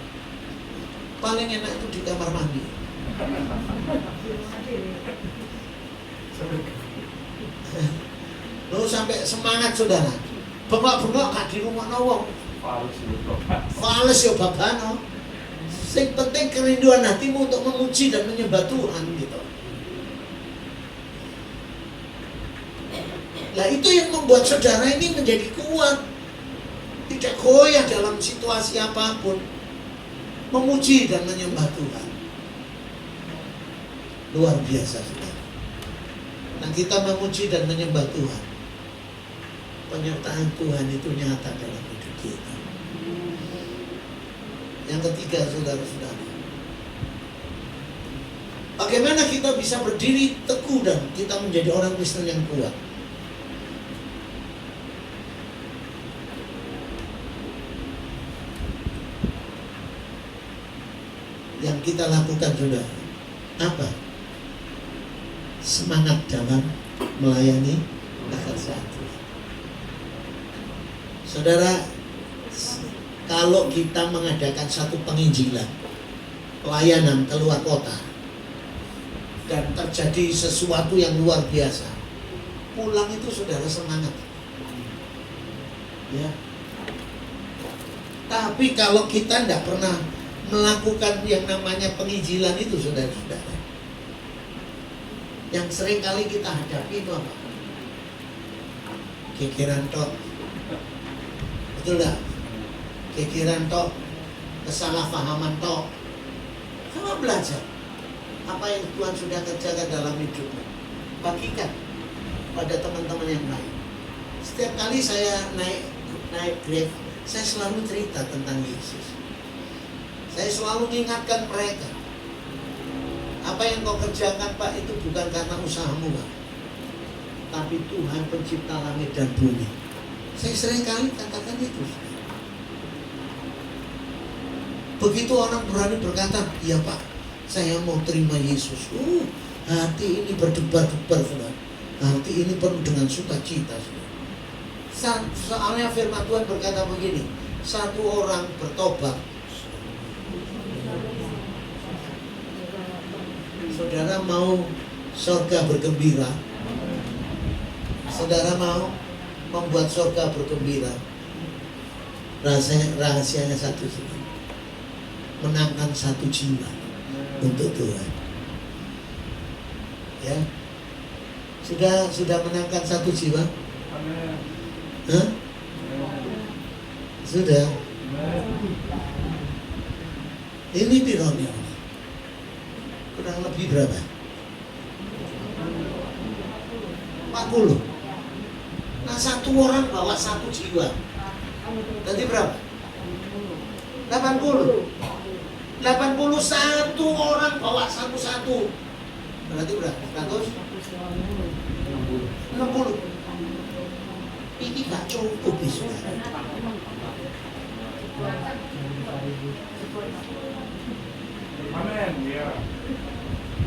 B: Paling enak itu di kamar mandi. Lo sampai semangat saudara. Bengok-bengok gak di rumah nawang. Fales ya babano. Yang penting kerinduan hatimu untuk memuji dan menyembah Tuhan gitu. Nah, itu yang membuat saudara ini menjadi kuat. Tidak goyah dalam situasi apapun. Memuji dan menyembah Tuhan. Luar biasa, saudara. Nah, kita memuji dan menyembah Tuhan. Penyertaan Tuhan itu nyata dalam hidup kita. Yang ketiga, saudara-saudara, bagaimana kita bisa berdiri teguh dan kita menjadi orang Kristen yang kuat? Yang kita lakukan, saudara, apa? Semangat dalam melayani pekerjaan Tuhan. Saudara, kalau kita mengadakan satu penginjilan, pelayanan keluar kota, dan terjadi sesuatu yang luar biasa, pulang itu saudara semangat. Ya. Tapi kalau kita tidak pernah melakukan yang namanya penginjilan itu, saudara-saudara, yang sering kali kita hadapi itu apa? Kekiran tok. Betul enggak? Kekiran tok, kesalahpahaman tok. Sama belajar apa yang Tuhan sudah kerjakan dalam hidupmu. Bagikan pada teman-teman yang lain. Setiap kali saya naik Grab, saya selalu cerita tentang Yesus. Saya selalu mengingatkan mereka, apa yang kau kerjakan Pak itu bukan karena usahamu Pak, tapi Tuhan pencipta langit dan bumi. Saya sering kali katakan itu. Begitu orang berani berkata, iya Pak, saya mau terima Yesus. Hati ini berdebar-debar, saudara. Hati ini penuh dengan sukacita, saudara. Soalnya firman Tuhan berkata begini, satu orang bertobat, saudara mau surga bergembira, saudara mau membuat surga bergembira, rahasianya satu saudara. Menangkan satu jiwa untuk Tuhan. Ya, sudah menangkan satu jiwa? Hah? Sudah. Ini pironi. Kurang lebih berapa? 40. Nah, satu orang bawa satu jiwa. Nanti berapa? 80. 81 orang bawa satu-satu. Berarti berapa? 160. Ini gak cukup saudara.
C: Amin, ya.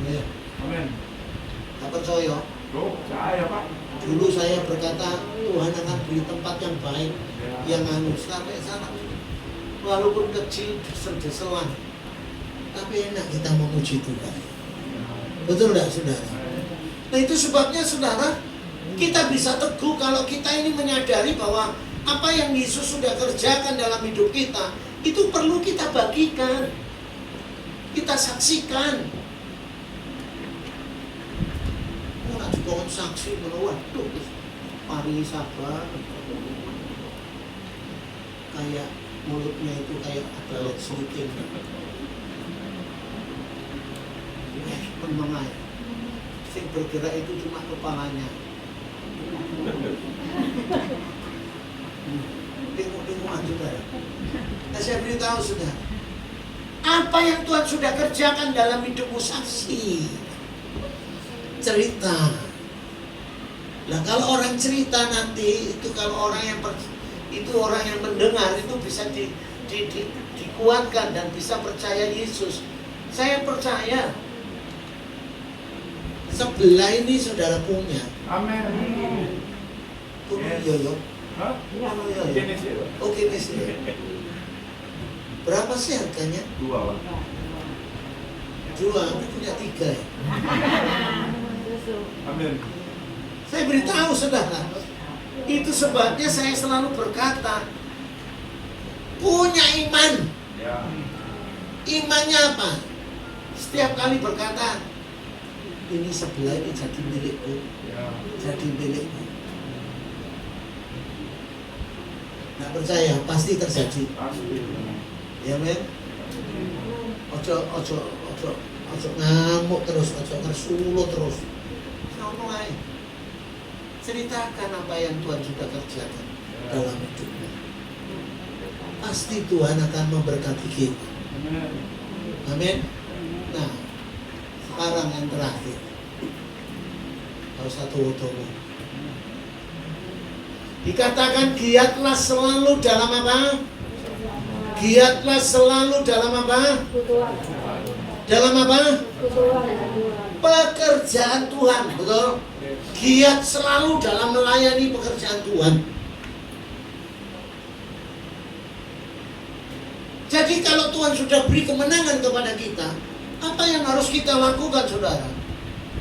B: Ya.
C: Amin.
B: Tak percaya?
C: Percaya Pak.
B: Dulu saya berkata Tuhan akan beri tempat yang baik, yang halus sampai sana. Walaupun kecil, desel-deselan, tapi enak kita memuji Tuhan. Betul tidak saudara? Nah itu sebabnya saudara, kita bisa teguh kalau kita ini menyadari bahwa apa yang Yesus sudah kerjakan dalam hidup kita, itu perlu kita bagikan, kita saksikan. Orang juga saksi menolak tuh, pari sabar, kayak mulutnya itu kayak ada let sedikit. Menengai, yang bergerak itu cuma kepalanya. Tengok aja dah. Nah, saya beritahu sudah, apa yang Tuhan sudah kerjakan dalam hidupmu, saksi, cerita. Nah kalau orang cerita nanti itu, kalau orang yang orang yang mendengar itu bisa dikuatkan dan bisa percaya Yesus. Saya percaya sebelah ini saudara punya.
C: Amin.
B: Punya yo.
C: Hah?
B: Oke nih. Berapa sih harganya?
C: 2 Pak.
B: 2, aku punya 3 ya.
C: Amin.
B: Saya beritahu saudara, itu sebabnya saya selalu berkata, punya iman.
C: Ya.
B: Imannya apa? Setiap kali berkata, ini sebelah ini jadi milikku,
C: Ya.
B: jadi milikku. Nggak percaya, pasti terjadi.
C: Pasti.
B: Ya men? Ojo ngamuk terus, ojo ngersuluh terus. Ngomong aja. Ceritakan apa yang Tuhan sudah kerjakan dalam hidupmu. Pasti Tuhan akan memberkati kita. Amin. Nah, sekarang yang terakhir, harus satu-satu. Dikatakan giatlah selalu dalam apa? Giatlah selalu dalam apa? Dalam apa? Pekerjaan Tuhan, betul? Giat selalu dalam melayani pekerjaan Tuhan. Jadi kalau Tuhan sudah beri kemenangan kepada kita, apa yang harus kita lakukan saudara?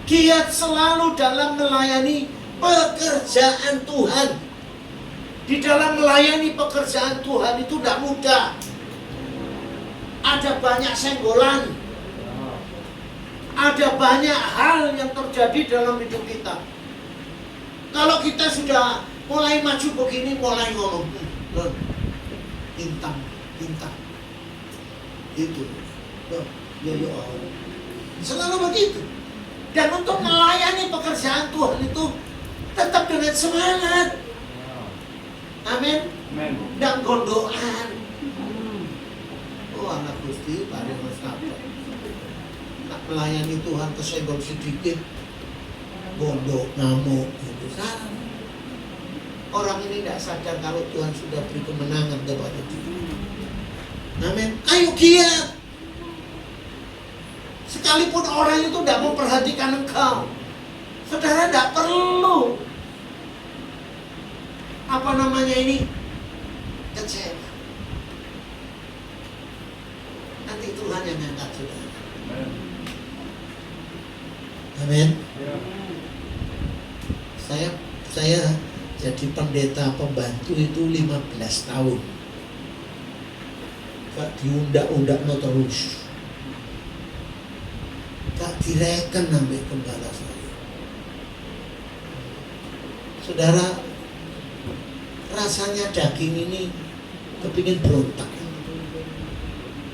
B: Giat selalu dalam melayani pekerjaan Tuhan. Di dalam melayani pekerjaan Tuhan itu tidak mudah. Ada banyak senggolan. Ada banyak hal yang terjadi dalam hidup kita. Kalau kita sudah mulai maju begini, mulai ngomong, bintang. Itu. Ya. Selalu begitu. Dan untuk melayani pekerjaan Tuhan itu tetap dengan semangat. Amin.
C: Amen.
B: Dan gondoan. Oh anak Gusti, pada sabar. Nak melayani Tuhan kesenggol sedikit, gondok, ngamuk, gitu. Salah. Orang ini tidak sadar kalau Tuhan sudah beri kemenangan kepada dia. Amin. Ayo giat. Sekalipun orang itu tidak memperhatikan engkau, saudara tidak perlu kecewa. Nanti Tuhan yang angkat saudara. Amin. Saya jadi pendeta pembantu itu 15 tahun. Gak diundak-undak no terus. Gak direken sampai gembala saya. Saudara, rasanya daging ini kepingin berontak.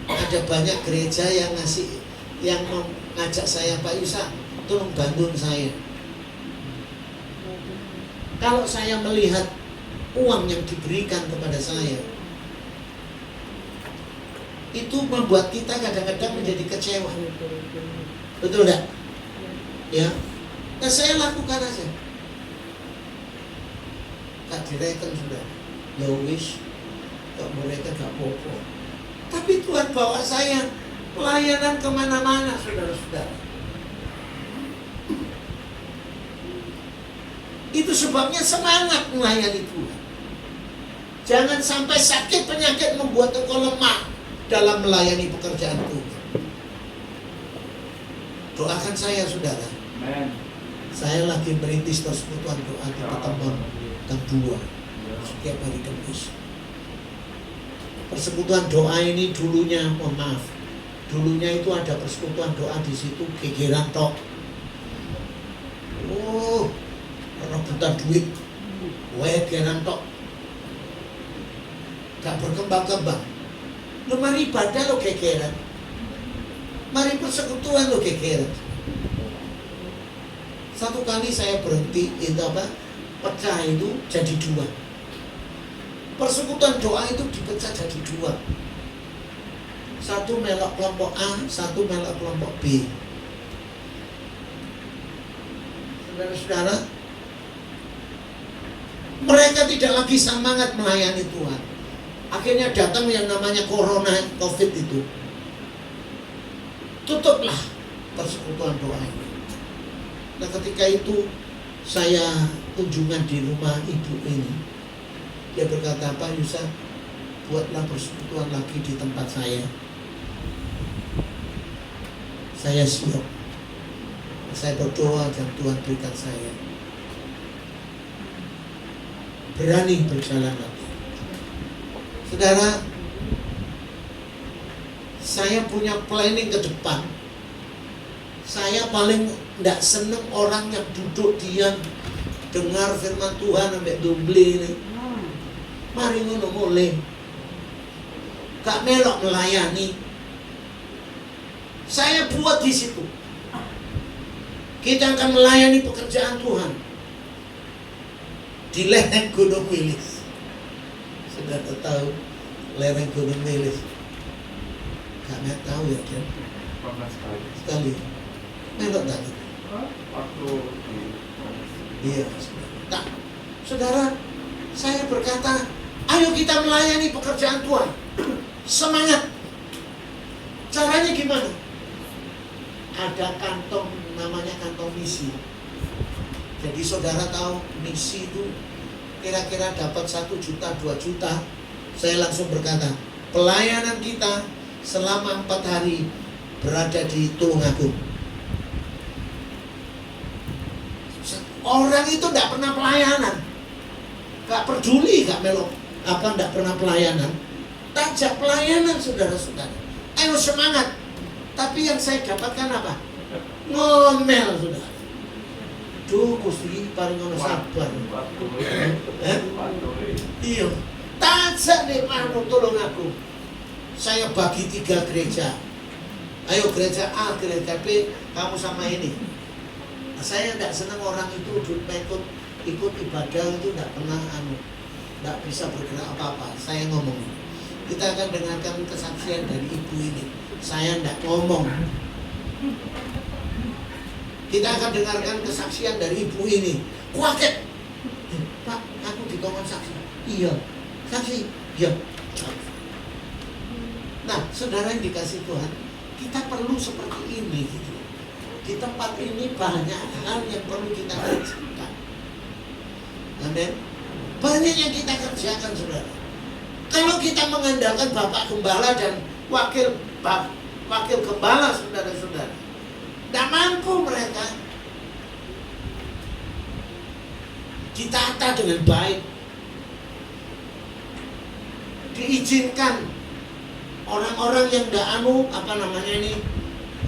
B: Ada banyak gereja yang mengajak saya, Pak Yusa, tolong bantu saya. Kalau saya melihat uang yang diberikan kepada saya, itu membuat kita kadang-kadang menjadi kecewa. Betul enggak? Ya. Nah saya lakukan aja. Gak direken sudah. Ya wis, gak mereka gak apa-apa. Tapi Tuhan bawa saya pelayanan kemana-mana, saudara-saudara. Itu sebabnya semangat melayani Tuhan. Jangan sampai sakit penyakit membuat engkau lemah dalam melayani pekerjaan Tuhan. Doakan saya, saudara.
C: Amen.
B: Saya lagi merintis persekutuan doa di Ketembang dan 2 setiap hari Kamis. Persekutuan doa ini dulunya, mohon maaf, dulunya itu ada persekutuan doa di situ gegeran tok. Rebutan duit, gegeran tok. Gak berkembang-kembang. Lu mari ibadah lo gegeran. Mari persekutuan lo gegeran. Satu kali saya berhenti, pecah itu jadi 2. Persekutuan doa itu dipecah jadi 2. Satu melok kelompok A, satu melok kelompok B. Saudara-saudara, mereka tidak lagi semangat melayani Tuhan. Akhirnya datang yang namanya corona, COVID itu. Tutuplah persekutuan doa ini. Nah ketika itu saya kunjungan di rumah ibu ini. Dia berkata, Pak Yusa, buatlah persekutuan lagi di tempat saya. Saya siap. Saya berdoa dan Tuhan berikan saya berani berjalan lagi. Saudara, saya punya planning ke depan. Saya paling tidak senang orang yang duduk diam dengar firman Tuhan sampai dumbli ini. Mari ngono mulai. Gak melok melayani. Saya buat di situ. Kita akan melayani pekerjaan Tuhan di lereng Gunung Wilis. Sudah tahu lereng Gunung Wilis? Gak tahu ya kan?
C: Pernah
B: Sekali. Melok tadi.
C: Waktu
B: Iya. Nah, saudara, saya berkata, ayo kita melayani pekerjaan Tuhan. Semangat. Caranya gimana? Ada kantong, namanya kantong misi. Jadi saudara tahu misi itu kira-kira dapat 1 juta, 2 juta. Saya langsung berkata, pelayanan kita selama 4 hari berada di Tulungagung. Orang itu tidak pernah pelayanan, gak peduli, gak melok tidak pernah pelayanan. Tajak pelayanan, saudara-saudara. Ayo semangat. Tapi yang saya dapatkan apa? Ngomel, saudara. Duh, Gusti paling ngono sabar. Iya. Tajak nih Panu, tolong aku. Saya bagi 3 gereja. Ayo gereja A, gereja B, kamu sama ini. Nah, saya tidak senang orang itu ikut ibadah itu tidak pernah tidak bisa bergerak apa-apa. Saya ngomong. Kita akan dengarkan kesaksian dari ibu ini. Saya tidak ngomong. Kita akan dengarkan kesaksian dari ibu ini. Kaget. Pak, aku dikongkon saksi. Iya. Saksi. Iya. Nah, saudara yang dikasih Tuhan, kita perlu seperti ini gitu. Di tempat ini banyak hal yang perlu kita kerjakan. Amin. Banyak yang kita kerjakan, saudara. Kalau kita mengandalkan Bapak Gembala dan Wakil Gembala, saudara-saudara, tidak mampu mereka ditata dengan baik, diizinkan orang-orang yang tidak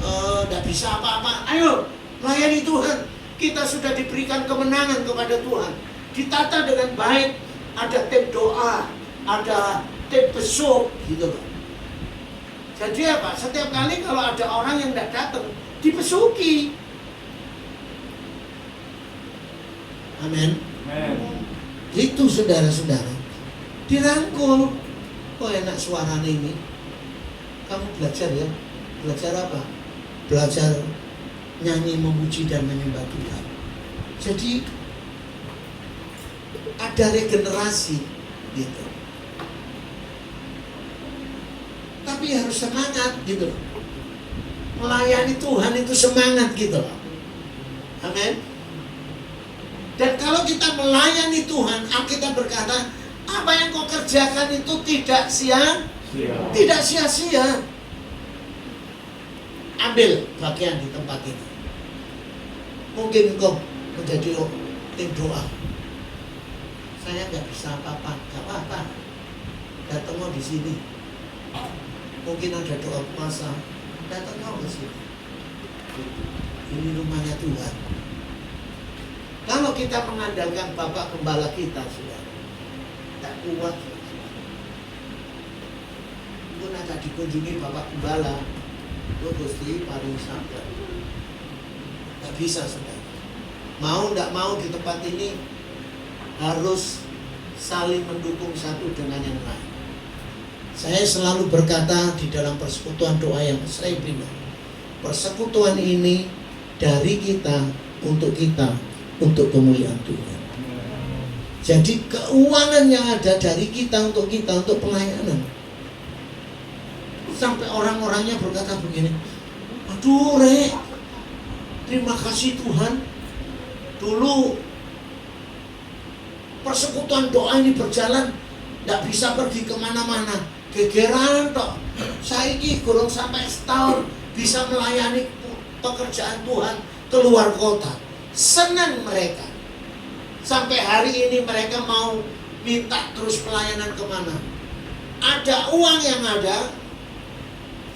B: tidak bisa apa-apa, ayo layani Tuhan. Kita sudah diberikan kemenangan kepada Tuhan, ditata dengan baik, ada tim doa, ada tim besuk gitu loh. Jadi apa? Setiap kali kalau ada orang yang tidak datang, dibesuki. Amin. Itu saudara-saudara, dirangkul. Oh enak suaranya ini. Kamu belajar ya. Belajar apa? Belajar nyanyi, memuji dan menyembah Tuhan. Jadi ada regenerasi gitu. Tapi harus semangat gitu loh. Melayani Tuhan itu semangat gitu loh. Amin. Dan kalau kita melayani Tuhan, Alkitab berkata, apa yang kau kerjakan itu tidak sia-sia. Ambil bagian di tempat ini. Mungkin kau menjadi tim doa. Saya nggak bisa apa-apa, nggak apa-apa. Datang di sini. Mungkin ada doa puasa, datang ke sini. Ini rumahnya Tuhan. Kalau kita mengandalkan Bapak Gembala kita, sudah tak kuat. Pun ada dikunjungi Bapak Gembala, lu Gusti paling sabar. Tak bisa, sudah. Mau tidak mau di tempat ini harus saling mendukung satu dengan yang lain. Saya selalu berkata di dalam persekutuan doa yang saya bina, persekutuan ini dari kita, untuk kemuliaan Tuhan. Jadi keuangan yang ada dari kita, untuk pelayanan. Sampai orang-orangnya berkata begini, aduh Rek, terima kasih Tuhan. Dulu persekutuan doa ini berjalan, tidak bisa pergi kemana-mana, gegeran toh. Saiki kurang sampai setahun bisa melayani pekerjaan Tuhan keluar kota. Senang mereka. Sampai hari ini mereka mau minta terus pelayanan kemana. Ada uang yang ada.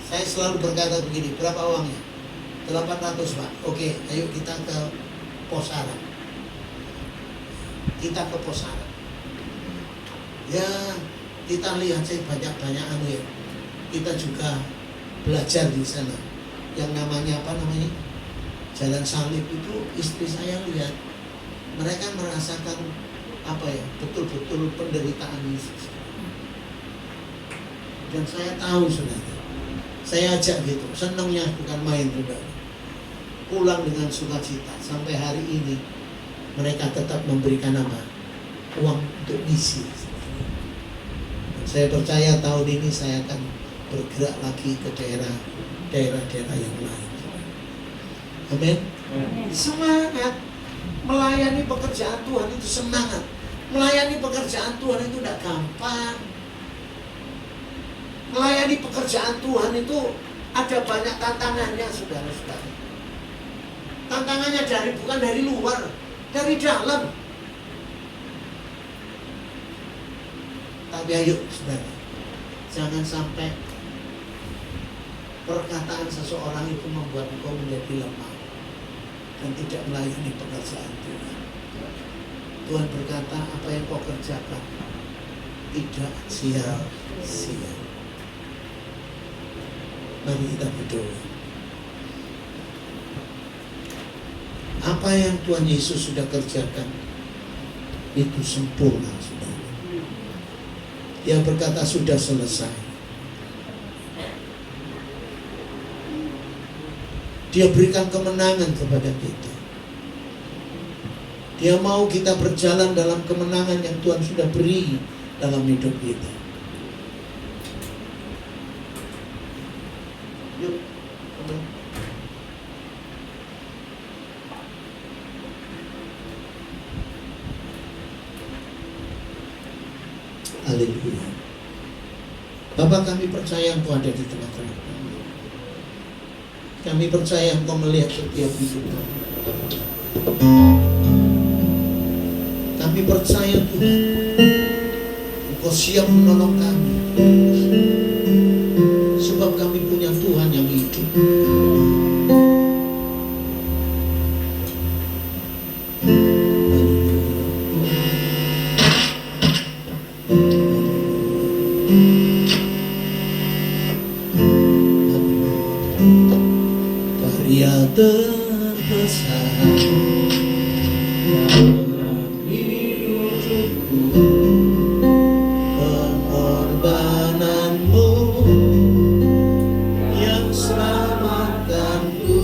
B: Saya selalu berkata begini, berapa uangnya? 800 Pak. Oke, ayo kita ke Posaran. Kita ke Posaran. Ya, kita lihat saya banyak-banyak ya. Kita juga belajar di sana. Yang namanya apa namanya? Jalan Salib itu istri saya lihat. Mereka merasakan betul-betul penderitaan Yesus. Dan saya tahu saudara. Saya ajak gitu, senangnya bukan main saudara. Pulang dengan sukacita. Sampai hari ini mereka tetap memberikan uang untuk misi. Saya percaya tahun ini saya akan bergerak lagi ke daerah-daerah yang lain. Amin. Semangat melayani pekerjaan Tuhan itu semangat. Melayani pekerjaan Tuhan itu tidak gampang. Melayani pekerjaan Tuhan itu ada banyak tantangannya, saudara-saudara. Tantangannya bukan dari luar, dari dalam. Tapi ayo, saudara, jangan sampai perkataan seseorang itu membuat engkau menjadi lemah dan tidak melayani pekerjaan Tuhan. Tuhan berkata, apa yang kau kerjakan tidak sia-sia. Mari kita berdoa. Apa yang Tuhan Yesus sudah kerjakan itu sempurna, saudara. Dia berkata sudah selesai. Dia berikan kemenangan kepada kita. Dia mau kita berjalan dalam kemenangan yang Tuhan sudah beri dalam hidup kita. Yuk, amen. Haleluya. Bapa, kami percaya Engkau ada di tengah-tengah kami. Kami percaya Engkau melihat setiap hidup kami. Kami percaya Tuhan, Engkau siap menolong kami. Sebab kami punya Tuhan yang hidup. Karya terbesar dalam hidupku, pengorbananmu yang selamatkanku.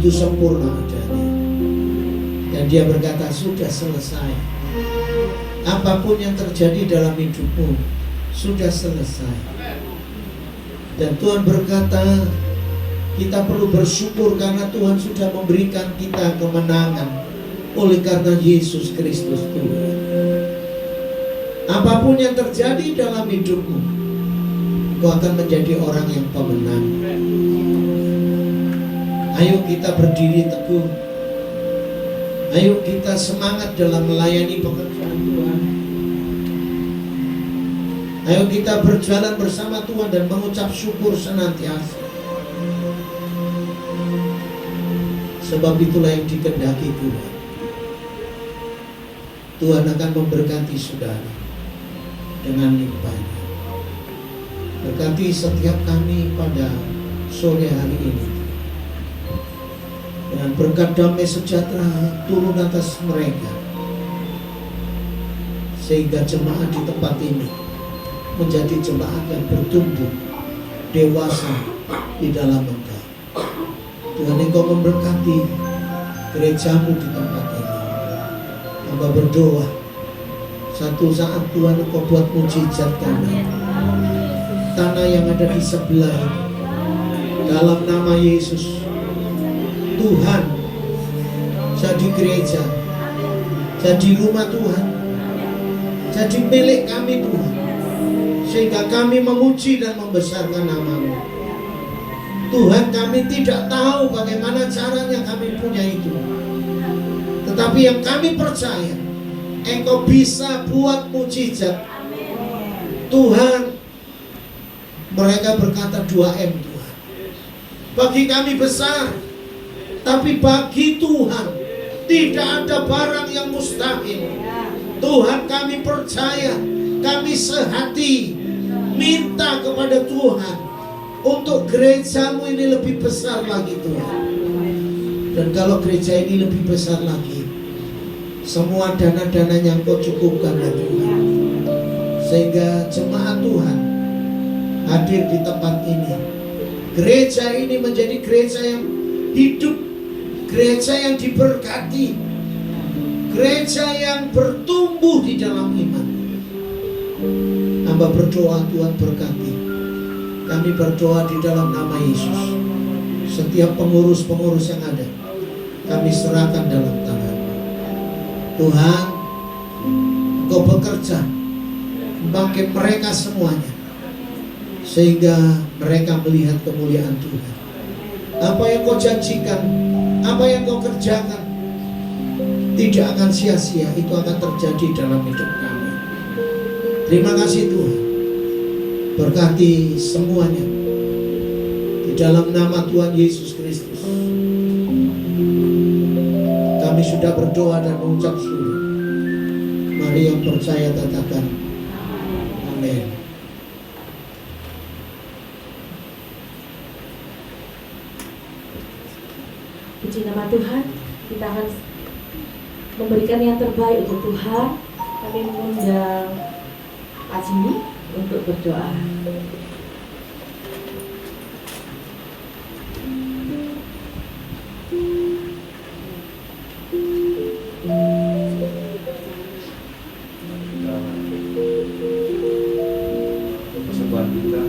B: Itu sempurna adanya. Dan dia berkata sudah selesai. Apapun yang terjadi dalam hidupmu sudah selesai. Dan Tuhan berkata Kita perlu bersyukur karena Tuhan sudah memberikan kita kemenangan oleh karena Yesus Kristus Tuhan. Apapun yang terjadi dalam hidupmu, kau akan menjadi orang yang pemenang. Ayo kita berdiri teguh. Ayo kita semangat dalam melayani pekerjaan Tuhan. Ayo kita berjalan bersama Tuhan dan mengucap syukur senantiasa. Sebab itulah yang dikehendaki Tuhan. Tuhan akan memberkati saudara dengan limpahnya. Berkati setiap kami pada sore hari ini. Dan berkat damai sejahtera turun atas mereka, sehingga jemaat di tempat ini menjadi jemaat yang bertumbuh dewasa di dalam Engkau. Tuhan, Engkau memberkati gerejamu di tempat ini. Hamba berdoa satu saat Tuhan Engkau buat mujizat tanah yang ada di sebelah ini. Dalam nama Yesus, Tuhan, jadi gereja, jadi rumah Tuhan, jadi milik kami Tuhan, sehingga kami memuji dan membesarkan nama-Mu. Tuhan, kami tidak tahu bagaimana caranya kami punya itu, tetapi yang kami percaya, Engkau bisa buat mujizat. Tuhan, mereka berkata 2M Tuhan. Bagi kami besar, tapi bagi Tuhan tidak ada barang yang mustahil. Tuhan, kami percaya, kami sehati minta kepada Tuhan untuk gerejamu ini lebih besar lagi Tuhan. Dan kalau gereja ini lebih besar lagi, semua dana-dana yang Kau cukupkan ya Tuhan, sehingga jemaat Tuhan hadir di tempat ini. Gereja ini menjadi gereja yang hidup, gereja yang diberkati, gereja yang bertumbuh di dalam iman. Hamba berdoa Tuhan berkati. Kami berdoa di dalam nama Yesus. Setiap pengurus-pengurus yang ada, kami serahkan dalam tangan Tuhan. Engkau bekerja membangkit mereka semuanya, sehingga mereka melihat kemuliaan Tuhan. Apa yang Kau janjikan, apa yang Kau kerjakan, tidak akan sia-sia. Itu akan terjadi dalam hidup kami. Terima kasih Tuhan. Berkati semuanya di dalam nama Tuhan Yesus Kristus. Kami sudah berdoa dan mengucap syukur. Mari yang percaya katakan amin.
A: Puji nama Tuhan. Kita akan memberikan yang terbaik untuk Tuhan. Kami mengundang Pak Jimmy untuk berdoa.
C: Persembahan kita.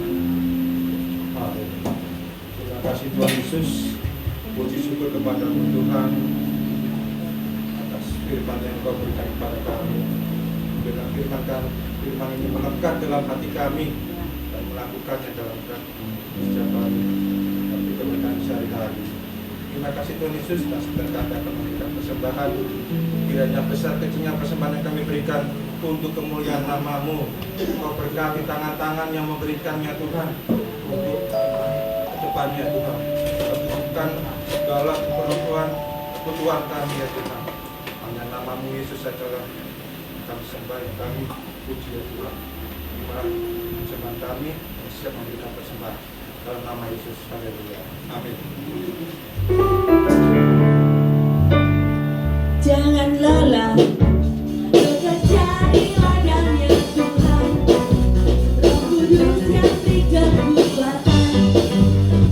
C: Terima kasih Tuhan Yesus. Puji syukur kepada-Mu Tuhan atas firman yang Kau berikan kepada kami. Dengan firman ini melekat dalam hati kami dan melakukannya dalam setiap hari tapi kebenaran sehari-hari. Terima kasih Tuhan Yesus atas berkat yang memberikan persembahan. Kiranya besar kecilnya persembahan yang kami berikan untuk kemuliaan nama-Mu. Kau berkati tangan-tangan yang memberikannya Tuhan untuk kedepannya Tuhan. Bukan segala kebutuhan kami ya Tuhan. Hanya nama-Mu Yesus saja kami sembah, kami puji ya Tuhan. Terima persembahan kami yang siap memberikan persembahan dalam nama Yesus. Haleluya. Amin.
A: Jangan lelah bekerja di ladangnya Tuhan. Roh Kudus yang beri kekuatan,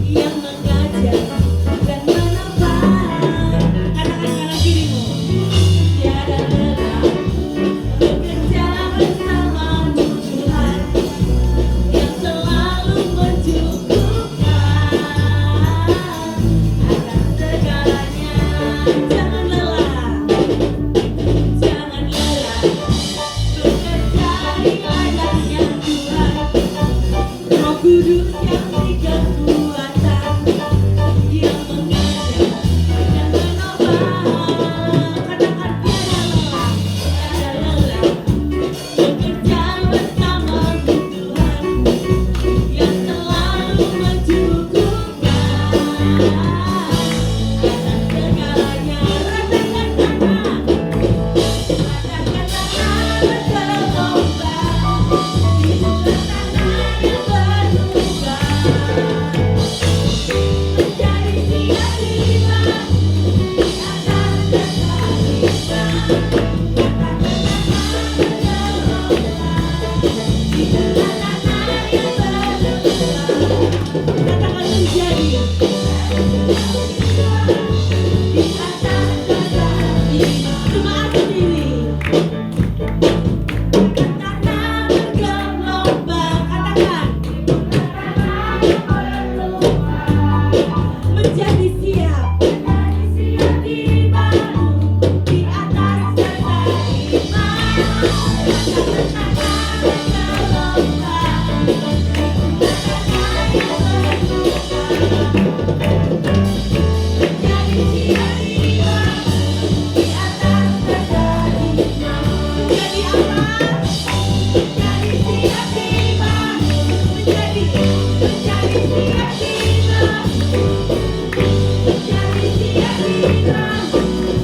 A: yang mengajar dan menopang. Katakan kanan kirimu, tiada lelah bekerja bersamamu Tuhan, yang selalu mencukupkan.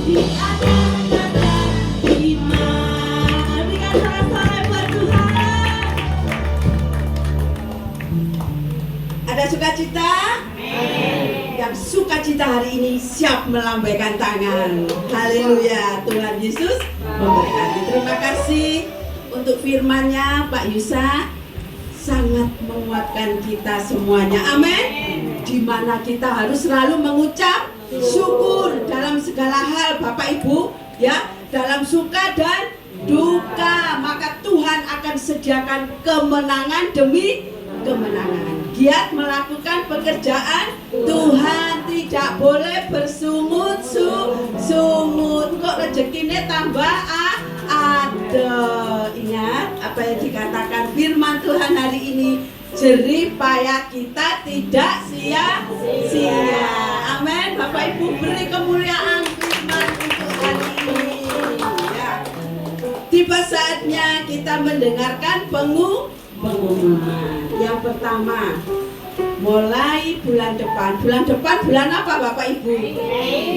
A: di atas tanda iman. Berikan sorak-sorai buat Tuhan. Ada sukacita? Yang sukacita hari ini siap melambaikan tangan. Haleluya, Tuhan Yesus memberkati. Terima kasih untuk firman-Nya Pak Yusa, sangat menguatkan kita semuanya. Amin. Di mana kita harus selalu mengucap syukur dalam segala hal, Bapak Ibu, ya, dalam suka dan duka, maka Tuhan akan sediakan kemenangan demi kemenangan. Giat melakukan pekerjaan Tuhan, tidak boleh bersungut-sungut. Kok rezekinya tambah ada. Ingat apa yang dikatakan firman Tuhan hari ini, jerih payah kita tidak sia-sia. Amin. Bapak Ibu, beri kemuliaan firman untuk hari ini, ya. Tiba saatnya kita mendengarkan pengumuman. Yang pertama, mulai bulan depan. Bulan depan bulan apa Bapak Ibu?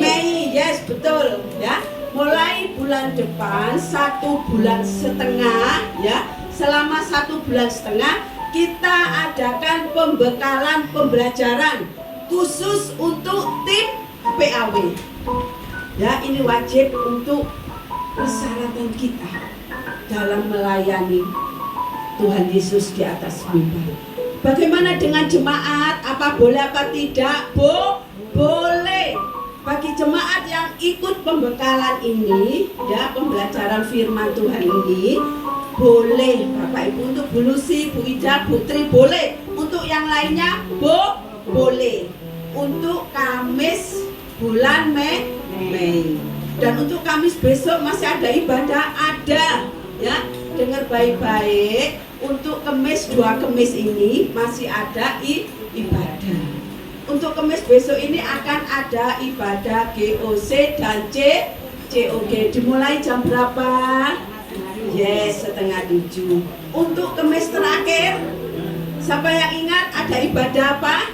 A: Mei. Yes, betul, ya. Mulai bulan depan 1 bulan setengah, ya. Selama 1 bulan setengah kita adakan pembekalan pembelajaran khusus untuk tim PAW. Ya, ini wajib untuk persyaratan kita dalam melayani Tuhan Yesus di atas mimbar. Bagaimana dengan jemaat? Apa boleh apa tidak? Boleh. Bagi jemaat yang ikut pembekalan ini, ya, pembelajaran firman Tuhan ini, boleh Bapak Ibu. Untuk Bu Lucy, Bu Ida, Bu Tri boleh. Untuk yang lainnya boleh. Untuk Kamis bulan Mei. Dan untuk Kamis besok masih ada ibadah, ada, ya. Dengar baik-baik. Untuk Kamis 2 Kamis ini masih ada ibadah. Untuk Kamis besok ini akan ada ibadah GOC dan COG. Dimulai jam berapa? Yes, 6:30. Untuk Kamis terakhir, siapa yang ingat ada ibadah apa?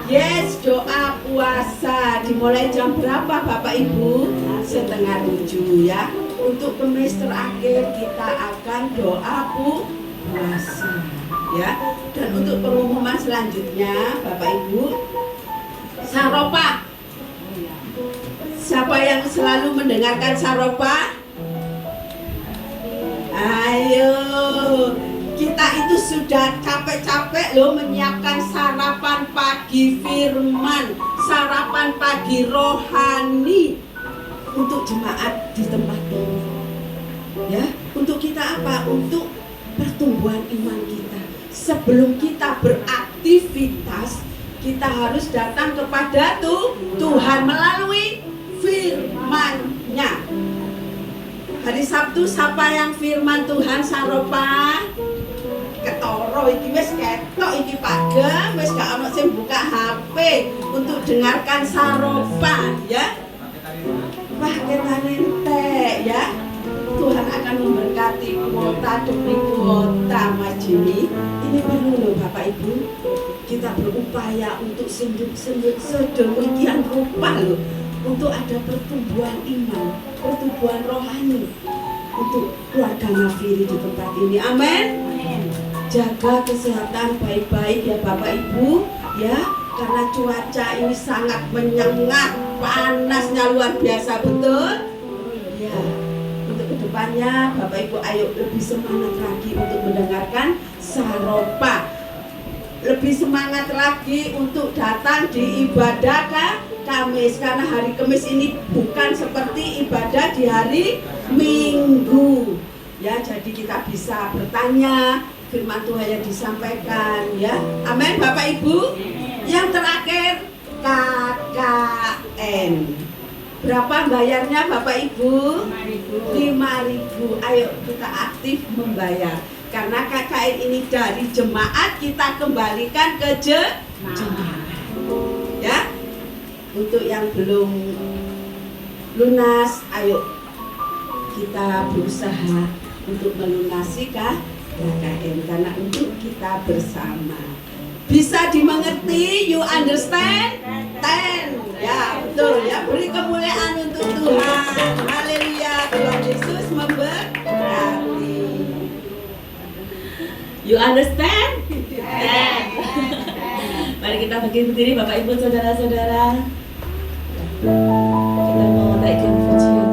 A: Yes, doa puasa. Dimulai jam berapa Bapak Ibu? 6:30, ya. Untuk Kamis terakhir kita akan doa puasa, ya. Dan untuk pengumuman selanjutnya Bapak Ibu, saropa. Siapa yang selalu mendengarkan saropa? Ayo, kita itu sudah capek-capek loh menyiapkan sarapan pagi firman, sarapan pagi rohani untuk jemaat di tempat ini. Ya, untuk kita apa? Untuk pertumbuhan iman kita. Sebelum kita beraktivitas, kita harus datang kepada Tuhan melalui firman-Nya. Hari Sabtu siapa yang firman Tuhan saropa? Ketoro iki wis ketok iki pagem, wis gak ono sing buka HP untuk dengarkan saropa, ya. Wah, kita entek, ya. Tuhan akan memberkati kuota demi kuota, Mas Jimmy. Ini perlu loh Bapak Ibu. Kita berupaya untuk sedemikian rupa loh, untuk ada pertumbuhan iman, pertumbuhan rohani untuk keluarga Nafiri di tempat ini. Amin. Jaga kesehatan baik-baik ya Bapak Ibu, ya, karena cuaca ini sangat menyengat, panasnya luar biasa, betul? Ya. Untuk kedepannya Bapak Ibu ayo lebih semangat lagi untuk mendengarkan saropa, lebih semangat lagi untuk datang di ibadah Kamis, karena hari Kamis ini bukan seperti ibadah di hari Minggu, ya. Jadi kita bisa bertanya firman Tuhan yang disampaikan, ya. Amin Bapak Ibu. Yang terakhir KKN. Berapa bayarnya Bapak Ibu? 5.000. Ayo kita aktif membayar. Karena KKN ini dari jemaat kita kembalikan ke jemaat. Ya. Untuk yang belum lunas, ayo kita berusaha untuk melunasi KKN karena untuk kita bersama. Bisa dimengerti, you understand? Ya betul ya, beri kemuliaan untuk Tuhan. Haleluya, Tuhan Yesus memberkati. You understand? Mari kita bangkit berdiri Bapak Ibu Saudara-saudara. Kita mau naikkan pujian.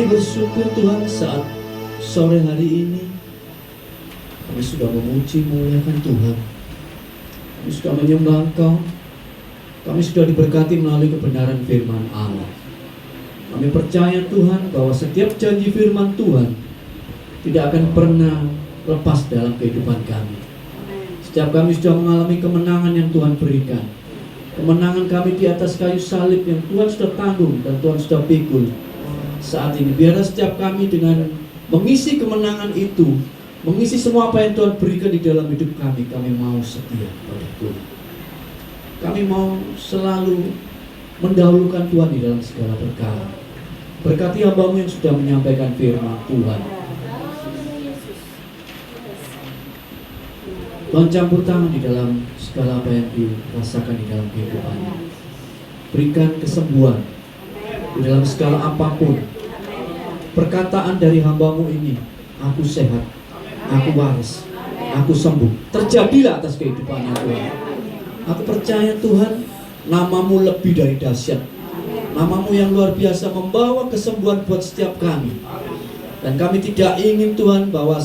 B: Bersyukur Tuhan saat sore hari ini kami sudah memuji muliakan Tuhan, kami sudah menyembah Engkau, kami sudah diberkati melalui kebenaran firman Allah. Kami percaya Tuhan bahwa setiap janji firman Tuhan tidak akan pernah lepas dalam kehidupan kami. Setiap kami sudah mengalami kemenangan yang Tuhan berikan, kemenangan kami di atas kayu salib yang Tuhan sudah tanggung dan Tuhan sudah pikul. Saat ini biarlah setiap kami dengan mengisi kemenangan itu, mengisi semua apa yang Tuhan berikan di dalam hidup kami mau setia pada Tuhan. Kami mau selalu mendahulukan Tuhan di dalam segala perkara. Berkati hamba-Mu yang sudah menyampaikan firman Tuhan. Tuhan campur tangan di dalam segala apa yang dirasakan di dalam kehidupannya. Berikan kesembuhan di dalam segala apapun. Perkataan dari hamba-Mu ini, aku sehat, aku waras,
D: aku sembuh. Terjadilah atas kehidupannya Tuhan. Aku percaya Tuhan, namamu lebih dari dahsyat. Namamu yang luar biasa membawa kesembuhan buat setiap kami. Dan kami tidak ingin Tuhan bahwa